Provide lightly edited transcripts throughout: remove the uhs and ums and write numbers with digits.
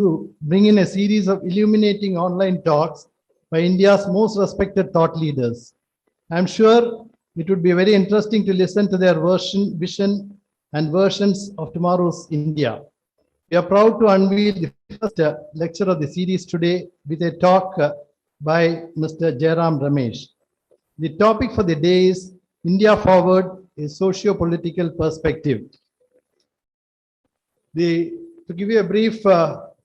to bring in a series of illuminating online talks by India's most respected thought leaders. I'm sure it would be very interesting to listen to their vision, and versions of tomorrow's India. We are proud to unveil the first lecture of the series today with a talk by Mr. Jairam Ramesh. The topic for the day is India Forward, a Socio Political Perspective. To give you a brief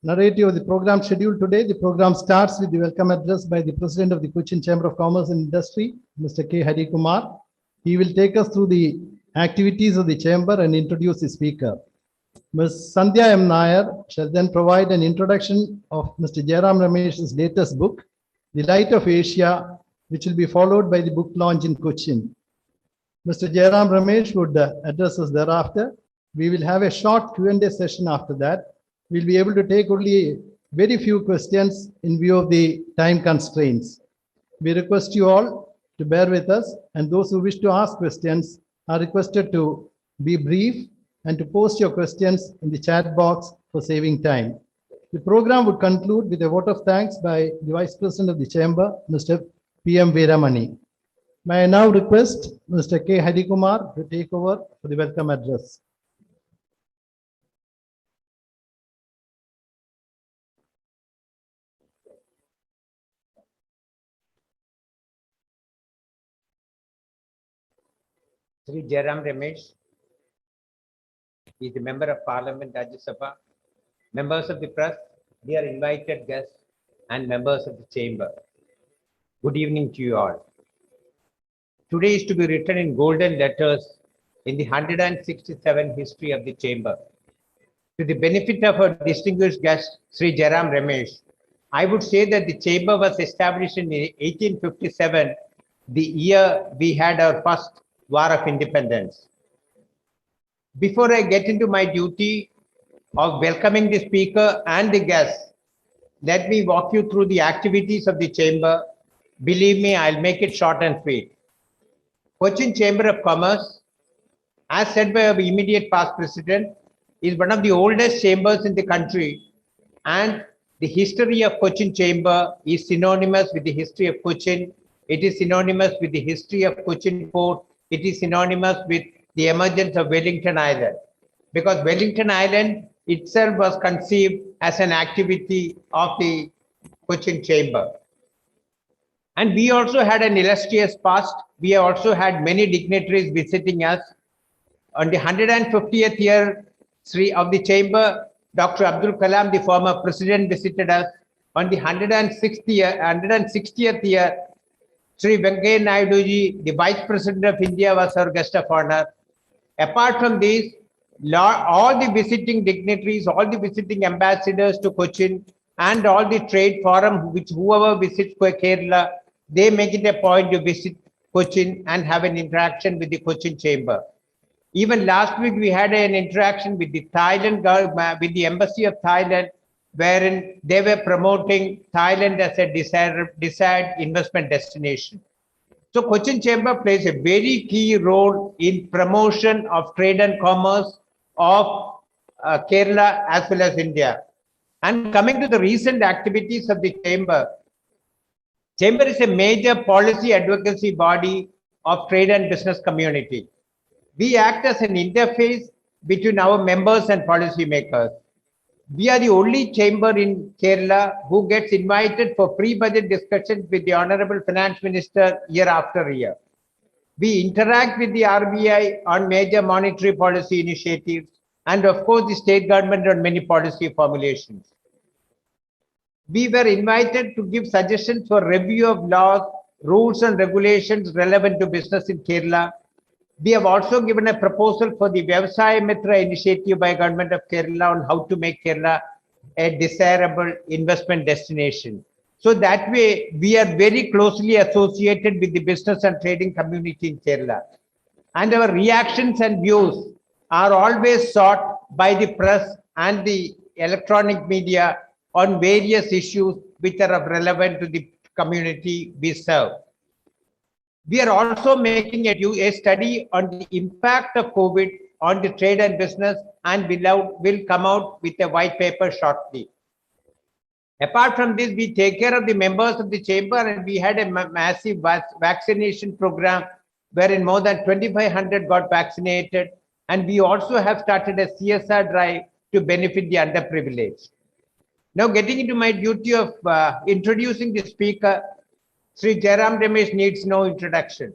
narrative of the program schedule today, the program starts with the welcome address by the President of the Cochin Chamber of Commerce and Industry, Mr. K. Harikumar. He will take us through the activities of the Chamber and introduce the speaker. Ms. Sandhya M Nair shall then provide an introduction of Mr. Jairam Ramesh's latest book, The Light of Asia, which will be followed by the book launch in Cochin. Mr. Jairam Ramesh would address us thereafter. We will have a short Q&A session after that. We'll be able to take only very few questions in view of the time constraints. We request you all to bear with us, and those who wish to ask questions are requested to be brief and to post your questions in the chat box for saving time. The program would conclude with a vote of thanks by the Vice President of the Chamber, Mr. P.M. Veeramani. May I now request Mr. K. Harikumar to take over for the welcome address. Sri Jairam Ramesh is the Member of Parliament, Rajya Sabha, members of the press, dear invited guests, and members of the Chamber. Good evening to you all. Today is to be written in golden letters in the 167 history of the Chamber. To the benefit of our distinguished guest, Sri Jairam Ramesh, I would say that the Chamber was established in 1857, the year we had our first War of Independence. Before I get into my duty of welcoming the speaker and the guests, let me walk you through the activities of the Chamber. Believe me, I'll make it short and sweet. Cochin Chamber of Commerce, as said by our immediate past president, is one of the oldest chambers in the country, and the history of Cochin Chamber is synonymous with the history of Cochin. It is synonymous with the history of Cochin Port. It is synonymous with the emergence of Wellington Island, because Wellington Island itself was conceived as an activity of the Cochin Chamber. And we also had an illustrious past. We also had many dignitaries visiting us. On the 150th year of the Chamber, Dr. Abdul Kalam, the former president, visited us. On the 160th year, Sri Venkaiah Naidu ji, the Vice President of India, was our guest of honor. Apart from this, all the visiting dignitaries, all the visiting ambassadors to Cochin, and all the trade forum, which whoever visits Kerala, they make it a point to visit Cochin and have an interaction with the Cochin Chamber. Even last week, we had an interaction with the Thailand government, with the Embassy of Thailand, wherein they were promoting Thailand as a desired investment destination. So Cochin Chamber plays a very key role in promotion of trade and commerce of Kerala as well as India. And coming to the recent activities of the Chamber, Chamber is a major policy advocacy body of trade and business community. We act as an interface between our members and policymakers. We are the only chamber in Kerala who gets invited for pre-budget discussions with the Honorable Finance Minister year after year. We interact with the RBI on major monetary policy initiatives, and of course the state government on many policy formulations. We were invited to give suggestions for review of laws, rules and regulations relevant to business in Kerala. We have also given a proposal for the Vyavasaya Mitra initiative by Government of Kerala on how to make Kerala a desirable investment destination. So that way, we are very closely associated with the business and trading community in Kerala. And our reactions and views are always sought by the press and the electronic media on various issues which are of relevant to the community we serve. We are also making a study on the impact of COVID on the trade and business, and will come out with a white paper shortly. Apart from this, we take care of the members of the chamber, and we had a massive vaccination program wherein more than 2,500 got vaccinated. And we also have started a CSR drive to benefit the underprivileged. Now, getting into my duty of introducing the speaker, Sri Jairam Ramesh needs no introduction.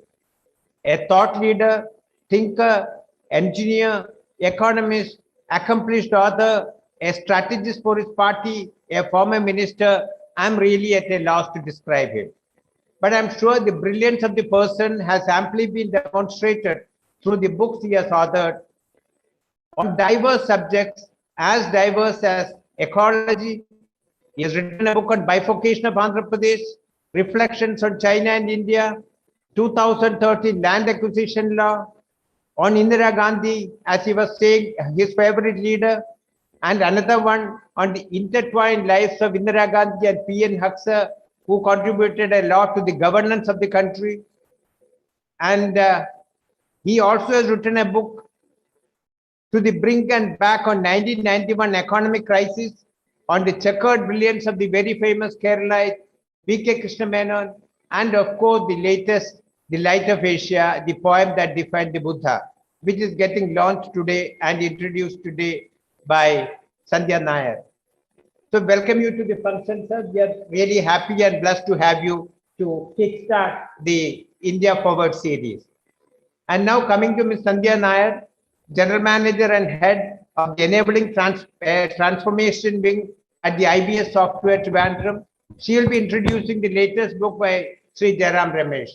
A thought leader, thinker, engineer, economist, accomplished author, a strategist for his party, a former minister. I'm really at a loss to describe him. But I'm sure the brilliance of the person has amply been demonstrated through the books he has authored on diverse subjects, as diverse as ecology. He has written a book on bifurcation of Andhra Pradesh, reflections on China and India, 2013 land acquisition law, on Indira Gandhi, as he was saying, his favorite leader, and another one on the intertwined lives of Indira Gandhi and P.N. Huxer, who contributed a lot to the governance of the country. And he also has written a book to the brink and back on 1991 economic crisis, on the checkered brilliance of the very famous Keralite, V.K. Krishna Menon, and of course the latest, The Light of Asia, the poem that defined the Buddha, which is getting launched today and introduced today by Sandhya M Nair. So welcome you to the function, sir. We are really happy and blessed to have you to kickstart the India Forward series. And now coming to Ms. Sandhya M Nair, General Manager and Head of the Enabling Transformation Wing at the IBS Software Trivandrum. She will be introducing the latest book by Sri Jairam Ramesh,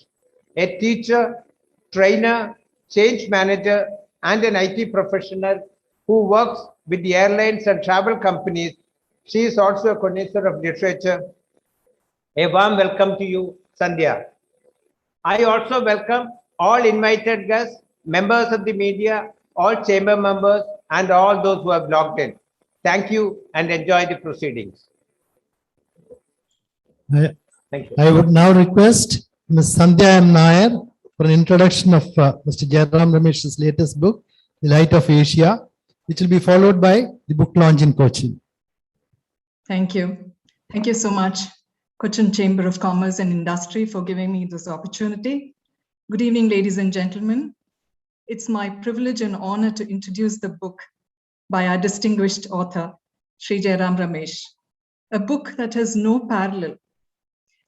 a teacher, trainer, change manager, and an IT professional who works with the airlines and travel companies. She is also a connoisseur of literature. A warm welcome to you, Sandhya. I also welcome all invited guests, members of the media, all chamber members, and all those who have logged in. Thank you and enjoy the proceedings. Thank you. I would now request Ms. Sandhya M Nair for an introduction of Mr. Jairam Ramesh's latest book, The Light of Asia, which will be followed by the book launch in Cochin. Thank you. Thank you so much, Cochin Chamber of Commerce and Industry, for giving me this opportunity. Good evening, ladies and gentlemen. It's my privilege and honor to introduce the book by our distinguished author, Sri Jairam Ramesh, a book that has no parallel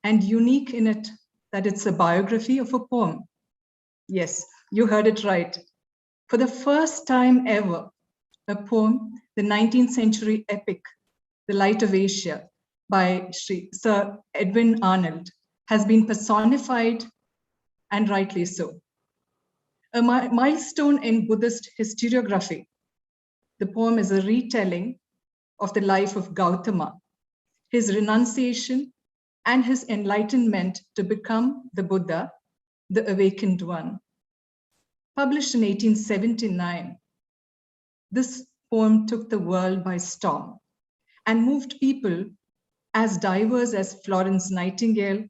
and unique in it that it's a biography of a poem. Yes, you heard it right. For the first time ever, a poem, the 19th century epic, The Light of Asia, by Sir Edwin Arnold, has been personified, and rightly so. A milestone in Buddhist historiography, the poem is a retelling of the life of Gautama, his renunciation, and his enlightenment to become the Buddha, the awakened one. Published in 1879, this poem took the world by storm and moved people as diverse as Florence Nightingale,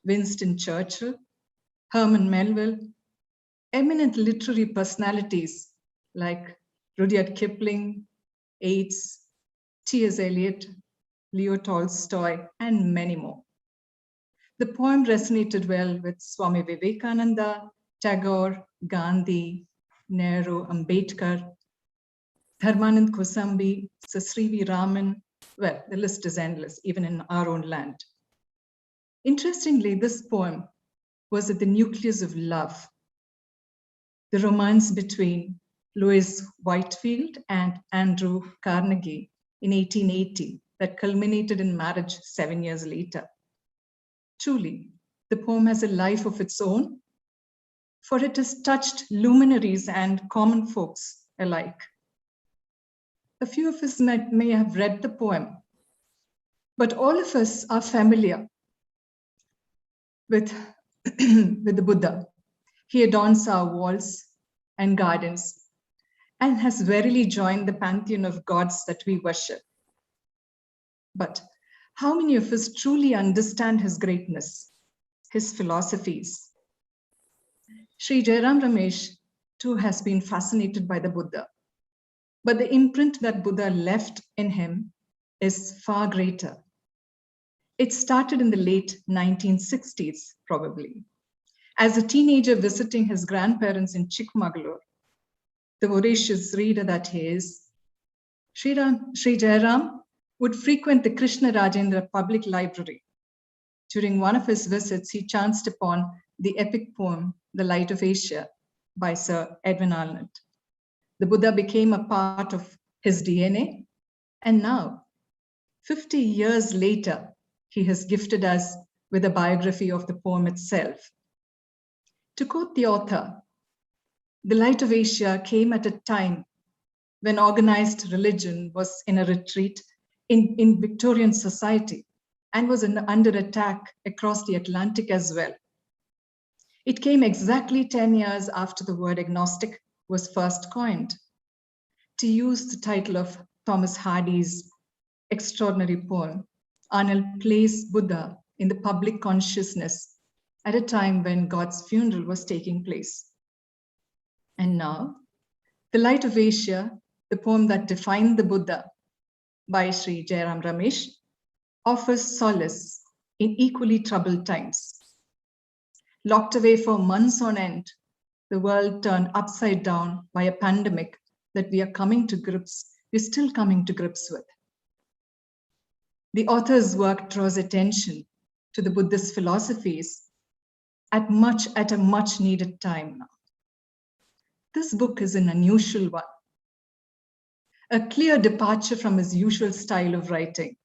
Winston Churchill, Herman Melville, eminent literary personalities like Rudyard Kipling, Yeats, T.S. Eliot, Leo Tolstoy, and many more. The poem resonated well with Swami Vivekananda, Tagore, Gandhi, Nehru, Ambedkar, Dharmanand Kosambi, Sir Sri V. Raman. Well, the list is endless, even in our own land. Interestingly, this poem was at the nucleus of love, the romance between Louis Whitefield and Andrew Carnegie in 1880 that culminated in marriage 7 years later. Truly, the poem has a life of its own, for it has touched luminaries and common folks alike. A few of us may have read the poem, but all of us are familiar with, with the Buddha. He adorns our walls and gardens and has verily joined the pantheon of gods that we worship. But how many of us truly understand his greatness, his philosophies? Sri Jairam Ramesh too has been fascinated by the Buddha, but the imprint that Buddha left in him is far greater It started in the late 1960s, probably. As a teenager visiting his grandparents in Chikmagalur, the voracious reader that he is, Sri Jayaram would frequent the Krishna Rajendra Public Library. During one of his visits, he chanced upon the epic poem, The Light of Asia, by Sir Edwin Arnold. The Buddha became a part of his DNA, and now, 50 years later, he has gifted us with a biography of the poem itself. To quote the author, The Light of Asia came at a time when organized religion was in a retreat in Victorian society and was under attack across the Atlantic as well. It came exactly 10 years after the word agnostic was first coined. To use the title of Thomas Hardy's extraordinary poem, Arnold placed Buddha in the public consciousness at a time when God's funeral was taking place. And now, The Light of Asia, the poem that defined the Buddha by Sri Jairam Ramesh, offers solace in equally troubled times. Locked away for months on end, the world turned upside down by a pandemic that we're still coming to grips with. The author's work draws attention to the Buddhist philosophies at a much needed time now. This book is an unusual one, a clear departure from his usual style of writing.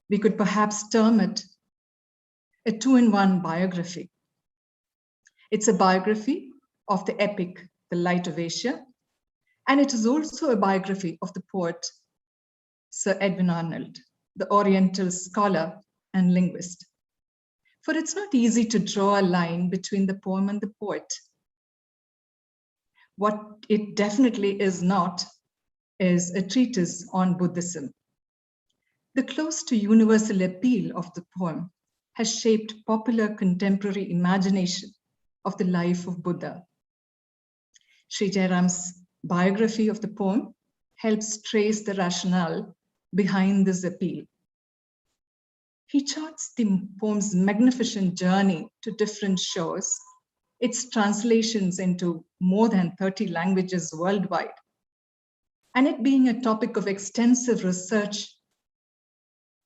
We could perhaps term it a two-in-one biography. It's a biography of the epic, The Light of Asia, and it is also a biography of the poet, Sir Edwin Arnold, the Oriental scholar and linguist. For it's not easy to draw a line between the poem and the poet. What it definitely is not is a treatise on Buddhism. The close to universal appeal of the poem has shaped popular contemporary imagination of the life of Buddha. Sri Jairam's biography of the poem helps trace the rationale behind this appeal. He charts the poem's magnificent journey to different shores, its translations into more than 30 languages worldwide, and it being a topic of extensive research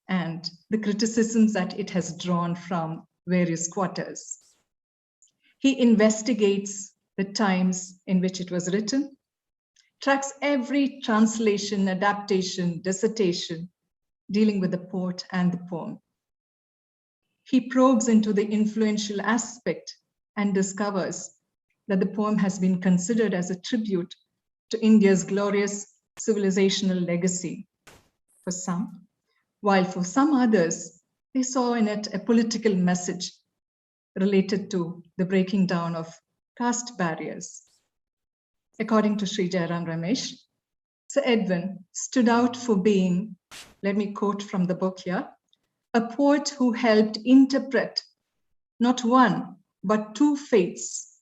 and the criticisms that it has drawn from various quarters. He investigates the times in which it was written, tracks every translation, adaptation, dissertation dealing with the poet and the poem. He probes into the influential aspect and discovers that the poem has been considered as a tribute to India's glorious civilizational legacy for some, while for some others, they saw in it a political message related to the breaking down of caste barriers. According to Sri Jairam Ramesh, Sir Edwin stood out for being, let me quote from the book here, a poet who helped interpret not one, but two faiths,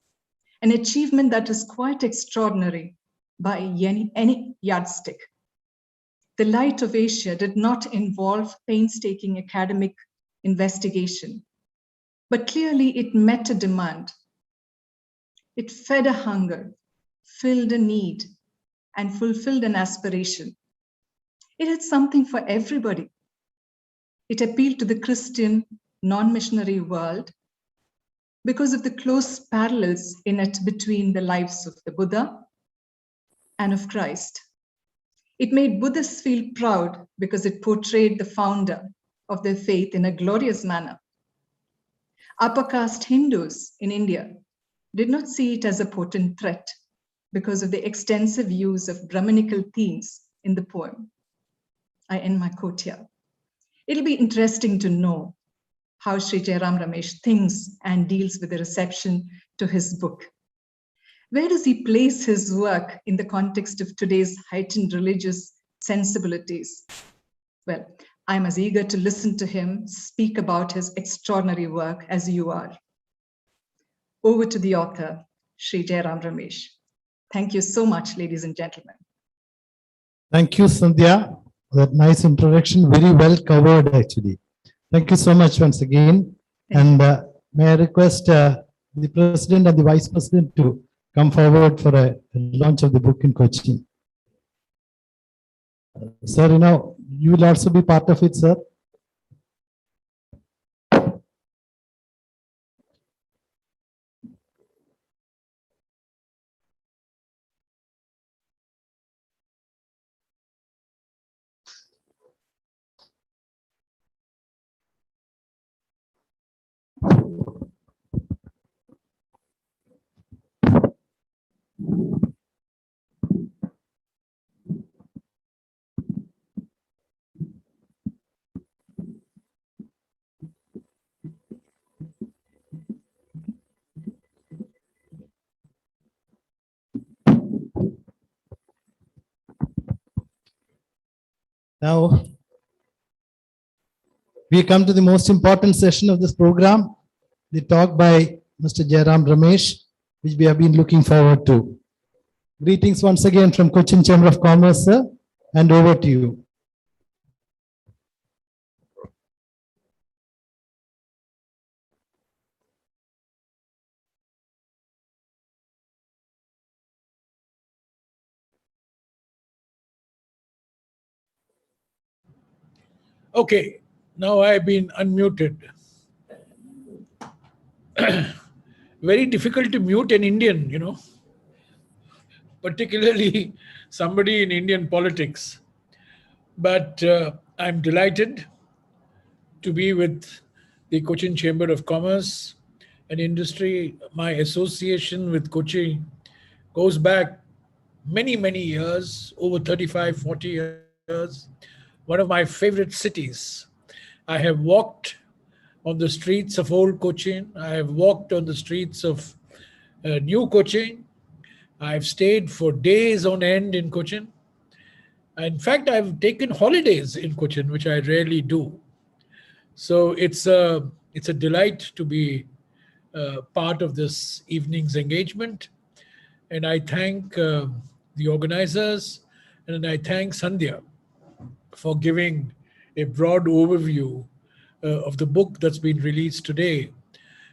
an achievement that is quite extraordinary by any yardstick. The Light of Asia did not involve painstaking academic investigation, but clearly it met a demand. It fed a hunger, filled a need, and fulfilled an aspiration. It had something for everybody. It appealed to the Christian non-missionary world because of the close parallels in it between the lives of the Buddha and of Christ. It made Buddhists feel proud because it portrayed the founder of their faith in a glorious manner. Upper caste Hindus in India did not see it as a potent threat because of the extensive use of Brahminical themes in the poem. I end my quote here. It'll be interesting to know how Sri Jairam Ramesh thinks and deals with the reception to his book. Where does he place his work in the context of today's heightened religious sensibilities? Well, I'm as eager to listen to him speak about his extraordinary work as you are. Over to the author, Sri Jairam Ramesh. Thank you so much, ladies and gentlemen. Thank you, Sandhya, for that nice introduction. Very well covered, actually. Thank you so much once again. And may I request the President and the Vice President to come forward for a launch of the book in Cochin. Sir, you will also be part of it, sir. Now, we come to the most important session of this program, the talk by Mr. Jairam Ramesh, which we have been looking forward to. Greetings once again from Cochin Chamber of Commerce, sir, and over to you. Okay, now I've been unmuted. Very difficult to mute an Indian, particularly somebody in Indian politics. But I'm delighted to be with the Cochin Chamber of Commerce and Industry. My association with Cochin goes back many, many years, over 35, 40 years. One of my favorite cities. I have walked on the streets of old Cochin. I have walked on the streets of new Cochin. I've stayed for days on end in Cochin. In fact, I've taken holidays in Cochin, which I rarely do. So it's a delight to be part of this evening's engagement. And I thank the organizers, and I thank Sandhya for giving a broad overview of the book that's been released today,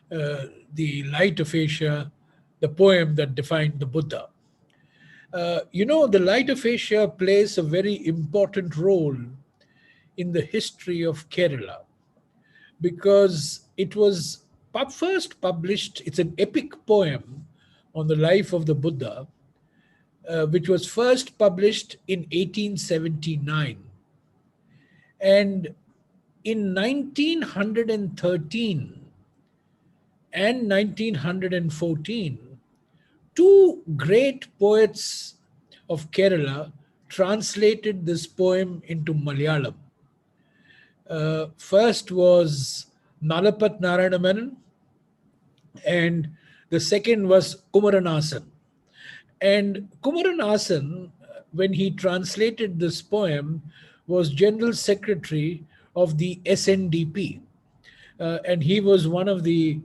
The Light of Asia, the poem that defined the Buddha. The Light of Asia plays a very important role in the history of Kerala because it was first published, it's an epic poem on the life of the Buddha, which was first published in 1879. And in 1913 and 1914, two great poets of Kerala translated this poem into Malayalam. First was Nalapat Narayana Menon, and the second was Kumaranasan. And Kumaranasan, when he translated this poem, was General Secretary of the SNDP. And he was one of the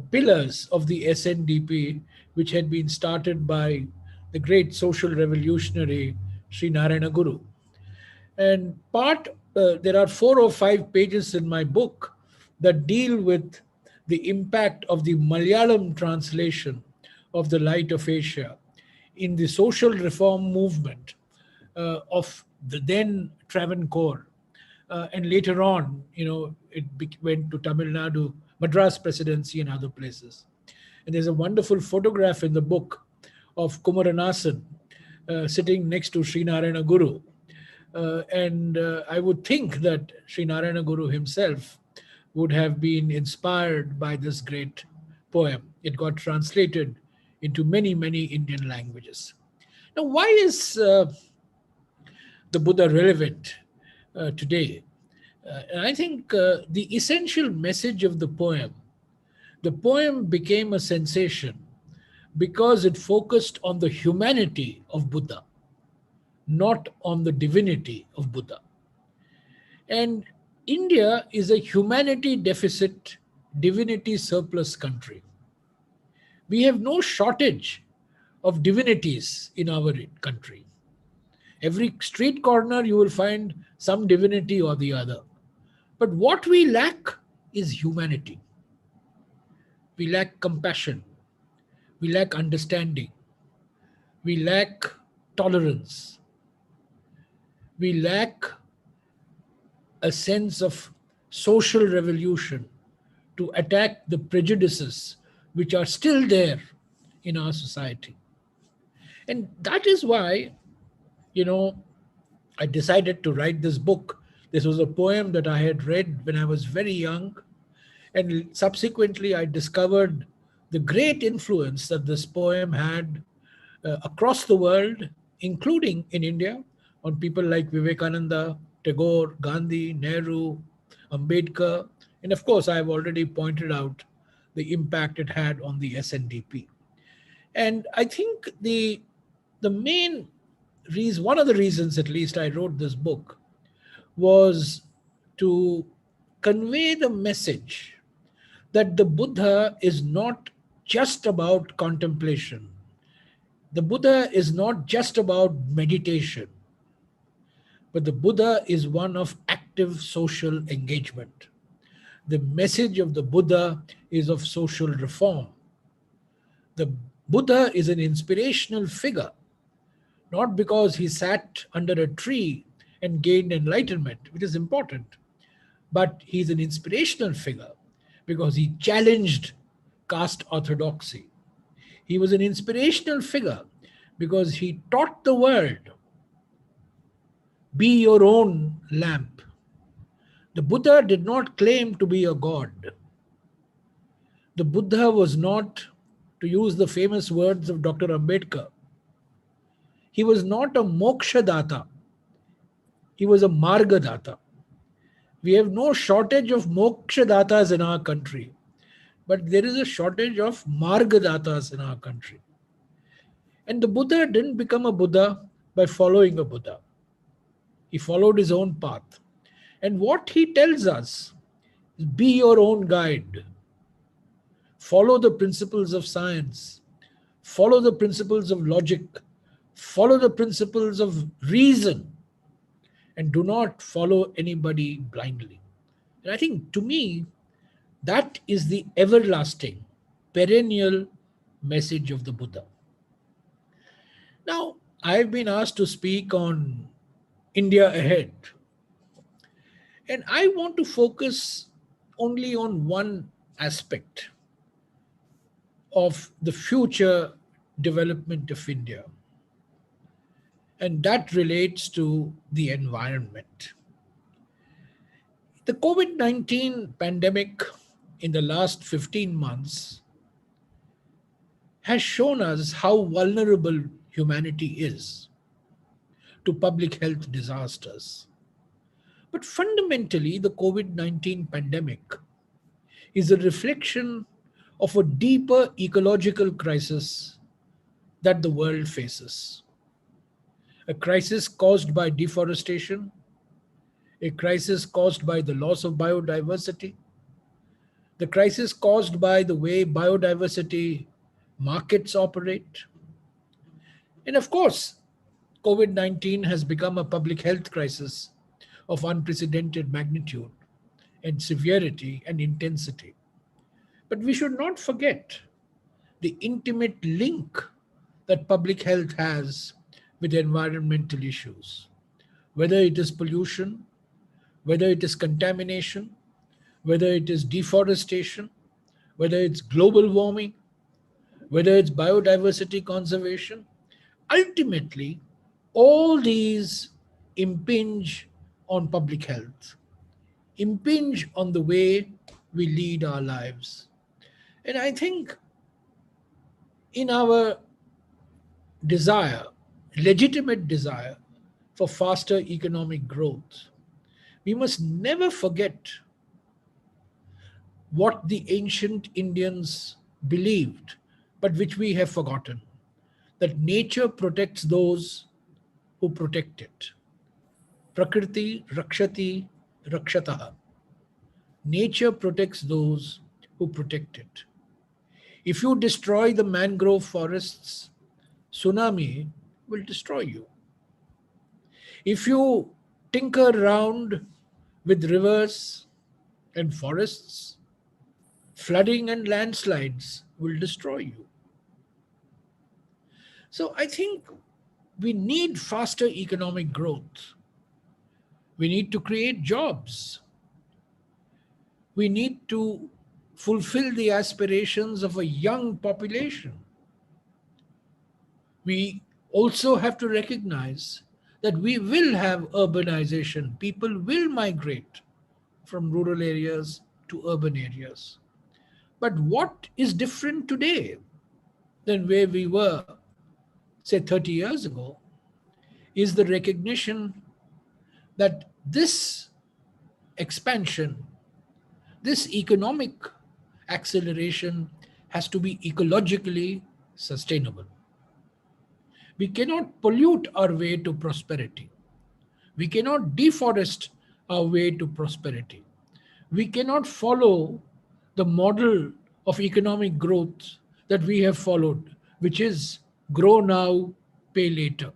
pillars of the SNDP, which had been started by the great social revolutionary Sri Narayana Guru. And there are 4 or 5 pages in my book that deal with the impact of the Malayalam translation of The Light of Asia in the social reform movement of the then Travancore. And later on, it went to Tamil Nadu, Madras Presidency and other places. And there's a wonderful photograph in the book of Kumaranasan sitting next to Sri Narayana Guru. And I would think that Sri Narayana Guru himself would have been inspired by this great poem. It got translated into many, many Indian languages. Now, why is the Buddha relevant today? And I think the essential message of the poem became a sensation because it focused on the humanity of Buddha, not on the divinity of Buddha. And India is a humanity deficit, divinity surplus country. We have no shortage of divinities in our country. Every street corner you will find some divinity or the other. But what we lack is humanity. We lack compassion. We lack understanding. We lack tolerance. We lack a sense of social revolution to attack the prejudices which are still there in our society. And that is why, I decided to write this book. This was a poem that I had read when I was very young. And subsequently, I discovered the great influence that this poem had across the world, including in India, on people like Vivekananda, Tagore, Gandhi, Nehru, Ambedkar. And of course, I have already pointed out the impact it had on the SNDP. And I think the main reason, one of the reasons at least I wrote this book, was to convey the message that the Buddha is not just about contemplation. The Buddha is not just about meditation, but the Buddha is one of active social engagement. The message of the Buddha is of social reform. The Buddha is an inspirational figure, not because he sat under a tree and gained enlightenment, which is important, but he's an inspirational figure because he challenged caste orthodoxy. He was an inspirational figure because he taught the world, be your own lamp. The Buddha did not claim to be a god. The Buddha was not, to use the famous words of Dr. Ambedkar, he was not a moksha data. He was a marga data. We have no shortage of moksha datas in our country, but there is a shortage of marga datas in our country. And the Buddha didn't become a Buddha by following a Buddha. He followed his own path. And what he tells us is, be your own guide. Follow the principles of science. Follow the principles of logic. Follow the principles of reason. And do not follow anybody blindly. And I think, to me, that is the everlasting, perennial message of the Buddha. Now, I've been asked to speak on India ahead. And I want to focus only on one aspect of the future development of India. And that relates to the environment. The COVID-19 pandemic in the last 15 months has shown us how vulnerable humanity is to public health disasters. But fundamentally, the COVID-19 pandemic is a reflection of a deeper ecological crisis that the world faces. A crisis caused by deforestation, a crisis caused by the loss of biodiversity, the crisis caused by the way biodiversity markets operate. And of course, COVID-19 has become a public health crisis of unprecedented magnitude and severity and intensity. But we should not forget the intimate link that public health has with environmental issues, whether it is pollution, whether it is contamination, whether it is deforestation, whether it's global warming, whether it's biodiversity conservation. Ultimately, all these impinge on public health, impinge on the way we lead our lives. And I think in our desire, legitimate desire for faster economic growth, we must never forget what the ancient Indians believed, but which we have forgotten, that nature protects those who protect it. Prakriti rakshati rakshataha. Nature protects those who protect it. If you destroy the mangrove forests, tsunami will destroy you. If you tinker around with rivers, and forests, flooding and landslides will destroy you. So I think we need faster economic growth. We need to create jobs. We need to fulfill the aspirations of a young population. We also have to recognize that we will have urbanization. People will migrate from rural areas to urban areas. But what is different today than where we were, say, 30 years ago, is the recognition that this expansion, this economic acceleration has to be ecologically sustainable. We cannot pollute our way to prosperity. We cannot deforest our way to prosperity. We cannot follow the model of economic growth that we have followed, which is grow now, pay later.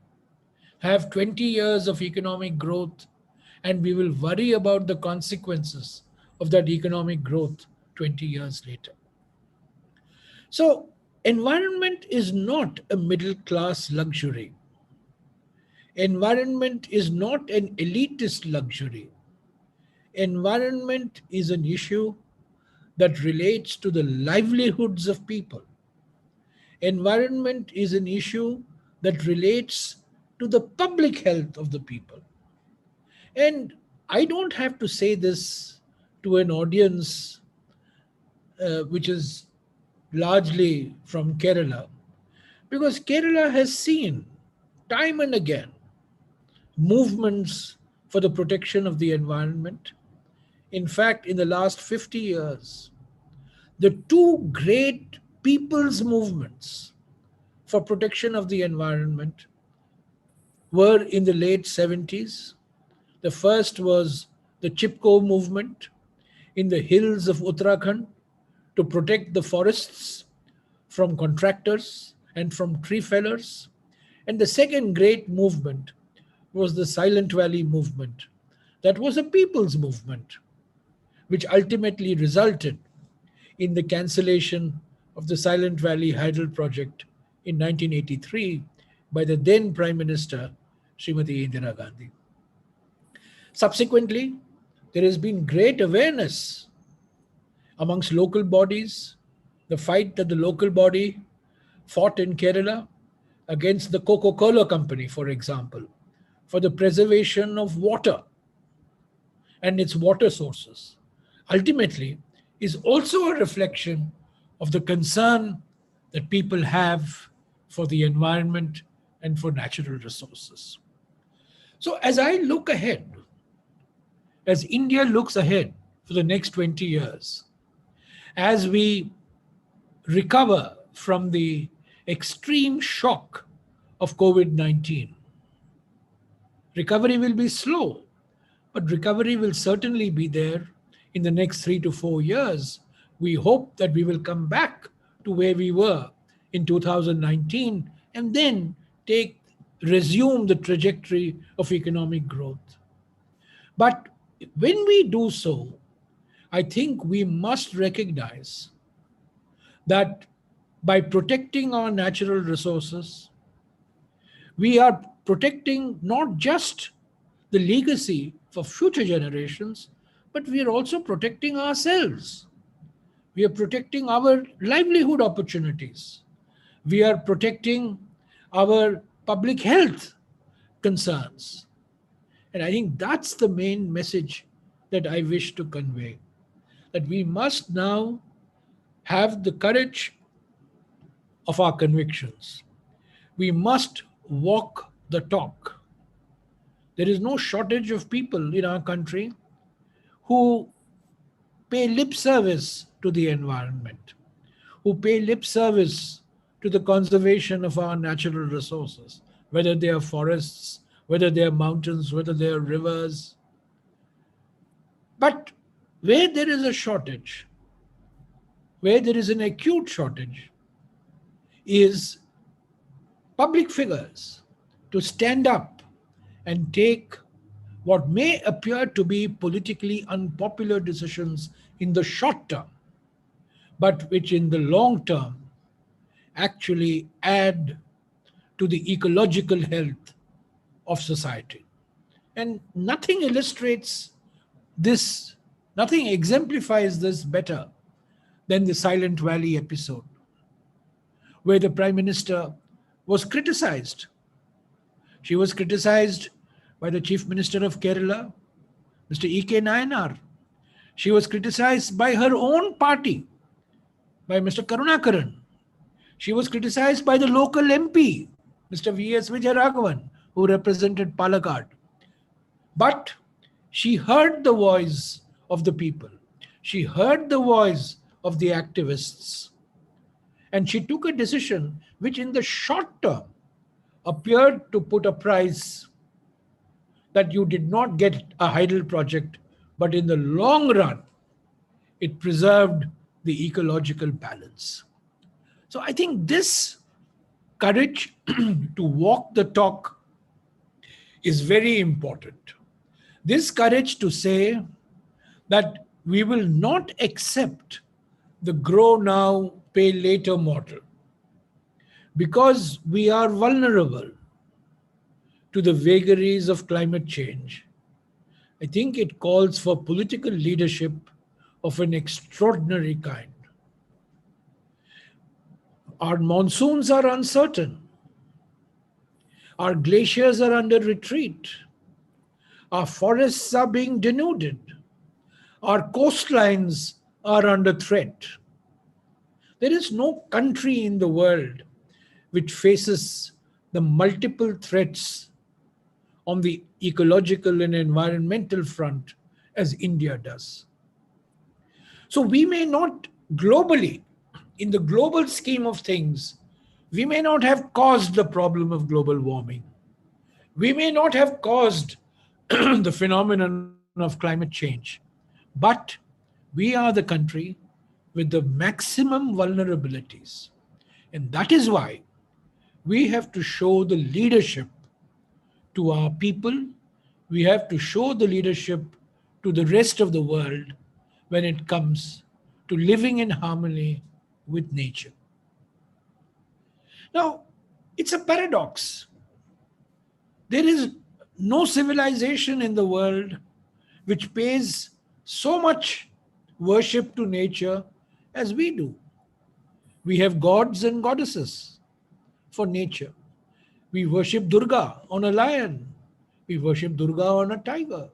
Have 20 years of economic growth, and we will worry about the consequences of that economic growth 20 years later. So, environment is not a middle class luxury. Environment is not an elitist luxury. Environment is an issue that relates to the livelihoods of people. Environment is an issue that relates to the public health of the people. And I don't have to say this to an audience which is largely from Kerala, because Kerala has seen time and again movements for the protection of the environment. In fact, in the last 50 years, the two great people's movements for protection of the environment were in the late 70s. The first was the Chipko movement in the hills of Uttarakhand to protect the forests from contractors and from tree fellers. And the second great movement was the Silent Valley movement. That was a people's movement, which ultimately resulted in the cancellation of the Silent Valley Hydel project in 1983 by the then Prime Minister, Srimati Indira Gandhi. Subsequently, there has been great awareness amongst local bodies. The fight that the local body fought in Kerala against the Coca-Cola company, for example, for the preservation of water and its water sources, ultimately is also a reflection of the concern that people have for the environment and for natural resources. So as I look ahead, as India looks ahead for the next 20 years, as we recover from the extreme shock of COVID-19, recovery will be slow, but recovery will certainly be there in the next 3 to 4 years. We hope that we will come back to where we were in 2019 and then resume the trajectory of economic growth. But when we do so, I think we must recognize that by protecting our natural resources, we are protecting not just the legacy for future generations, but we are also protecting ourselves. We are protecting our livelihood opportunities. We are protecting our public health concerns. And I think that's the main message that I wish to convey, that we must now have the courage of our convictions. We must walk the talk. There is no shortage of people in our country who pay lip service to the environment, who pay lip service to the conservation of our natural resources, whether they are forests, whether they are mountains, whether they are rivers. But where there is a shortage, where there is an acute shortage, is public figures to stand up and take what may appear to be politically unpopular decisions in the short term, but which in the long term actually add to the ecological health of society. And nothing illustrates this, nothing exemplifies this better than the Silent Valley episode, where the Prime Minister was criticized. She was criticized by the Chief Minister of Kerala, Mr. E.K. Nayanar. She was criticized by her own party, by Mr. Karunakaran. She was criticized by the local MP, Mr. V.S. Vijayaraghavan, who represented Palakkad. But she heard the voice of the people. She heard the voice of the activists. And she took a decision which in the short term appeared to put a price that you did not get a hydel project, but in the long run, it preserved the ecological balance. So I think this courage to walk the talk is very important. This courage to say that we will not accept the grow now, pay later model because we are vulnerable to the vagaries of climate change. I think it calls for political leadership of an extraordinary kind. Our monsoons are uncertain. Our glaciers are under retreat. Our forests are being denuded. Our coastlines are under threat. There is no country in the world which faces the multiple threats on the ecological and environmental front as India does. So we may not globally, in the global scheme of things, we may not have caused the problem of global warming. We may not have caused the phenomenon of climate change, but we are the country with the maximum vulnerabilities. And that is why we have to show the leadership to our people. We have to show the leadership to the rest of the world when it comes to living in harmony with nature. Now, it's a paradox. There is no civilization in the world which pays so much worship to nature as we do. We have gods and goddesses for nature. We worship Durga on a lion. We worship Durga on a tiger.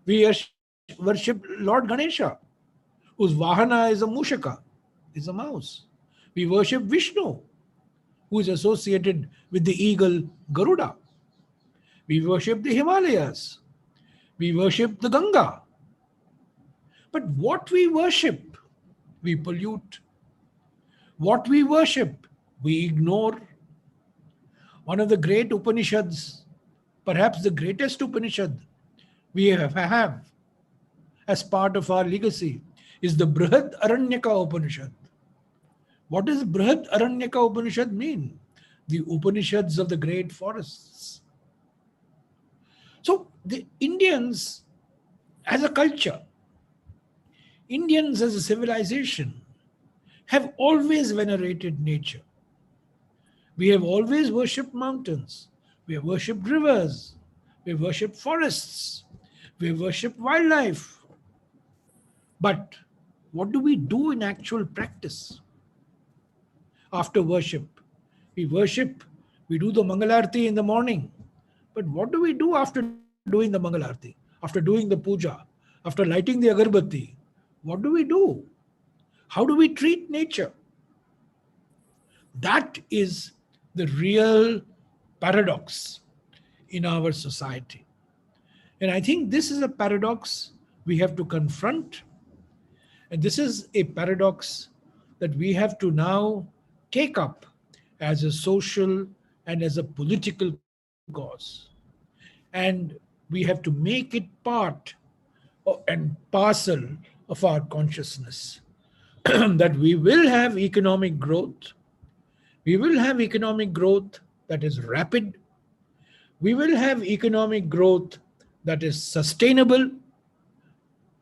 We worship Lord Ganesha, whose Vahana is a Mushaka, is a mouse. We worship Vishnu, who is associated with the eagle Garuda. We worship the Himalayas. We worship the Ganga. But what we worship, we pollute. What we worship, we ignore. One of the great Upanishads, perhaps the greatest Upanishad we have as part of our legacy, is the Brihad Aranyaka Upanishad. What does Brihad Aranyaka Upanishad mean? The Upanishads of the great forests. So the Indians as a culture, Indians as a civilization have always venerated nature. We have always worshipped mountains. We have worshipped rivers. We have worshipped forests. We have worshipped wildlife. But what do we do in actual practice? After worship, we worship, we do the Mangalarti in the morning. But what do we do after doing the Mangalarti? After doing the puja? After lighting the agarbatti? What do we do? How do we treat nature? That is the real paradox in our society. And I think this is a paradox we have to confront. And this is a paradox that we have to now take up as a social and as a political cause. And we have to make it part and parcel of our consciousness that we will have economic growth. We will have economic growth that is rapid. We will have economic growth that is sustainable.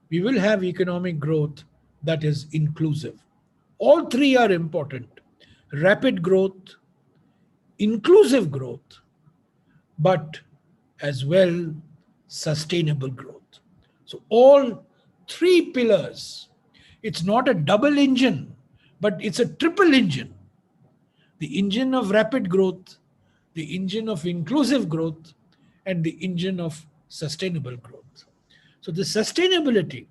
We will have economic growth that is inclusive. All three are important: rapid growth, inclusive growth, but as well sustainable growth. So all three pillars, it's not a double engine, but it's a triple engine. The engine of rapid growth, the engine of inclusive growth, and the engine of sustainable growth. So the sustainability,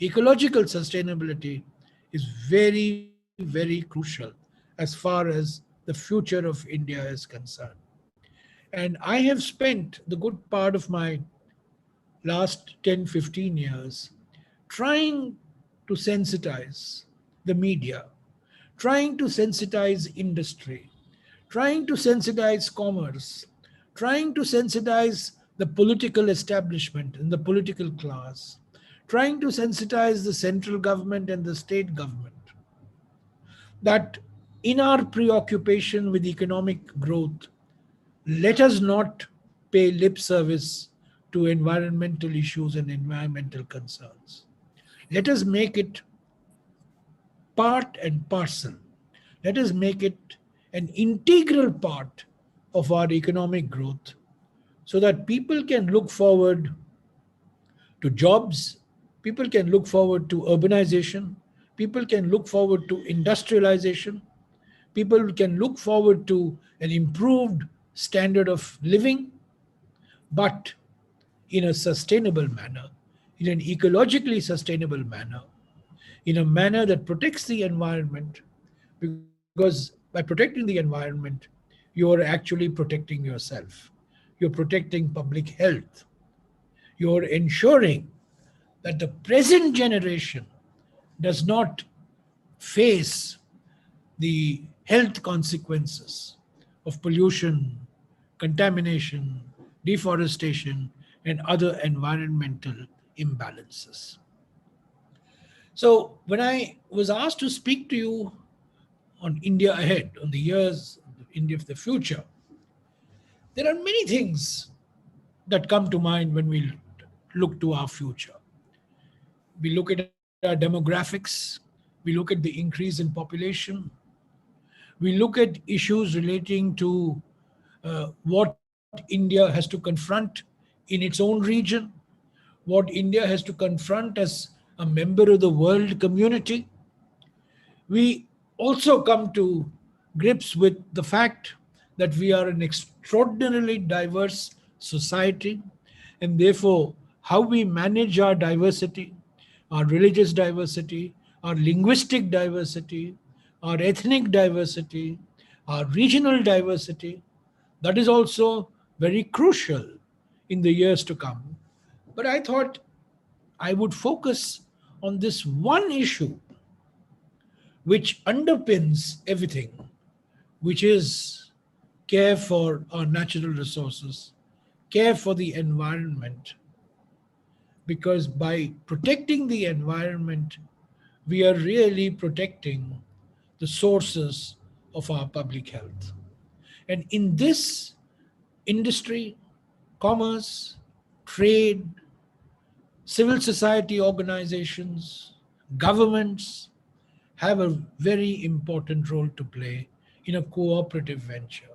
ecological sustainability, is very, very crucial as far as the future of India is concerned. And I have spent the good part of my last 10, 15 years trying to sensitize the media, trying to sensitize industry, trying to sensitize commerce, trying to sensitize the political establishment and the political class, trying to sensitize the central government and the state government, that in our preoccupation with economic growth, let us not pay lip service to environmental issues and environmental concerns. Let us make it part and parcel. Let us make it an integral part of our economic growth so that people can look forward to jobs, people can look forward to urbanization, people can look forward to industrialization, people can look forward to an improved standard of living, but in a sustainable manner, in an ecologically sustainable manner, in a manner that protects the environment, because by protecting the environment, you are actually protecting yourself. You're protecting public health. You're ensuring that the present generation does not face the health consequences of pollution, contamination, deforestation, and other environmental imbalances. So when I was asked to speak to you on India ahead, on the years of India of the future, there are many things that come to mind when we look to our future. We look at our demographics, we look at the increase in population, we look at issues relating to what India has to confront in its own region, what India has to confront as a member of the world community. We also come to grips with the fact that we are an extraordinarily diverse society, and therefore how we manage our diversity, our religious diversity, our linguistic diversity, our ethnic diversity, our regional diversity, that is also very crucial in the years to come. But I thought I would focus on this one issue which underpins everything, which is care for our natural resources, care for the environment. Because by protecting the environment, we are really protecting the sources of our public health. And in this, industry, commerce, trade, civil society organizations, governments have a very important role to play in a cooperative venture.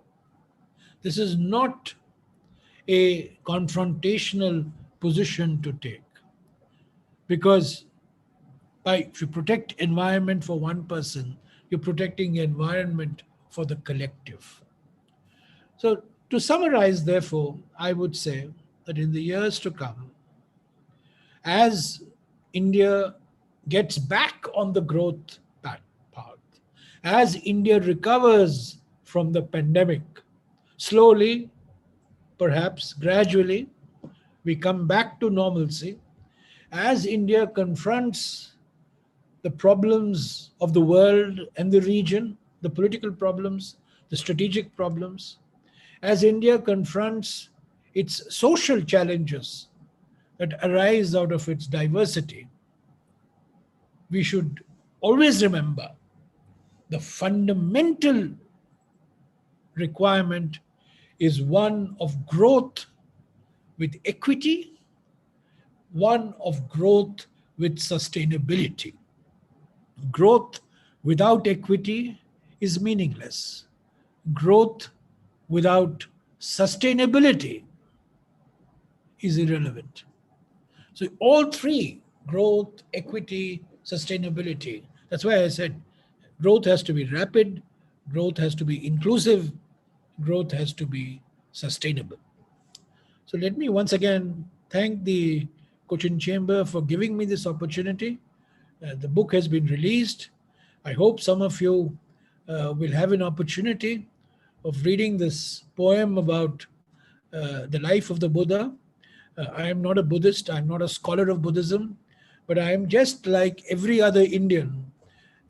This is not a confrontational position to take, because if you protect environment for one person, you're protecting the environment for the collective. So to summarize, therefore, I would say that in the years to come, as India gets back on the growth path, as India recovers from the pandemic, slowly, perhaps gradually, we come back to normalcy, as India confronts the problems of the world and the region, the political problems, the strategic problems, as India confronts its social challenges that arise out of its diversity, we should always remember the fundamental requirement is one of growth with equity, one of growth with sustainability. Growth without equity is meaningless. Growth without sustainability is irrelevant. So all three, growth, equity, sustainability. That's why I said growth has to be rapid, growth has to be inclusive, growth has to be sustainable. So let me once again thank the Cochin Chamber for giving me this opportunity. The book has been released. I hope some of you will have an opportunity of reading this poem about the life of the Buddha. I am not a Buddhist, I'm not a scholar of Buddhism, but I am just like every other Indian,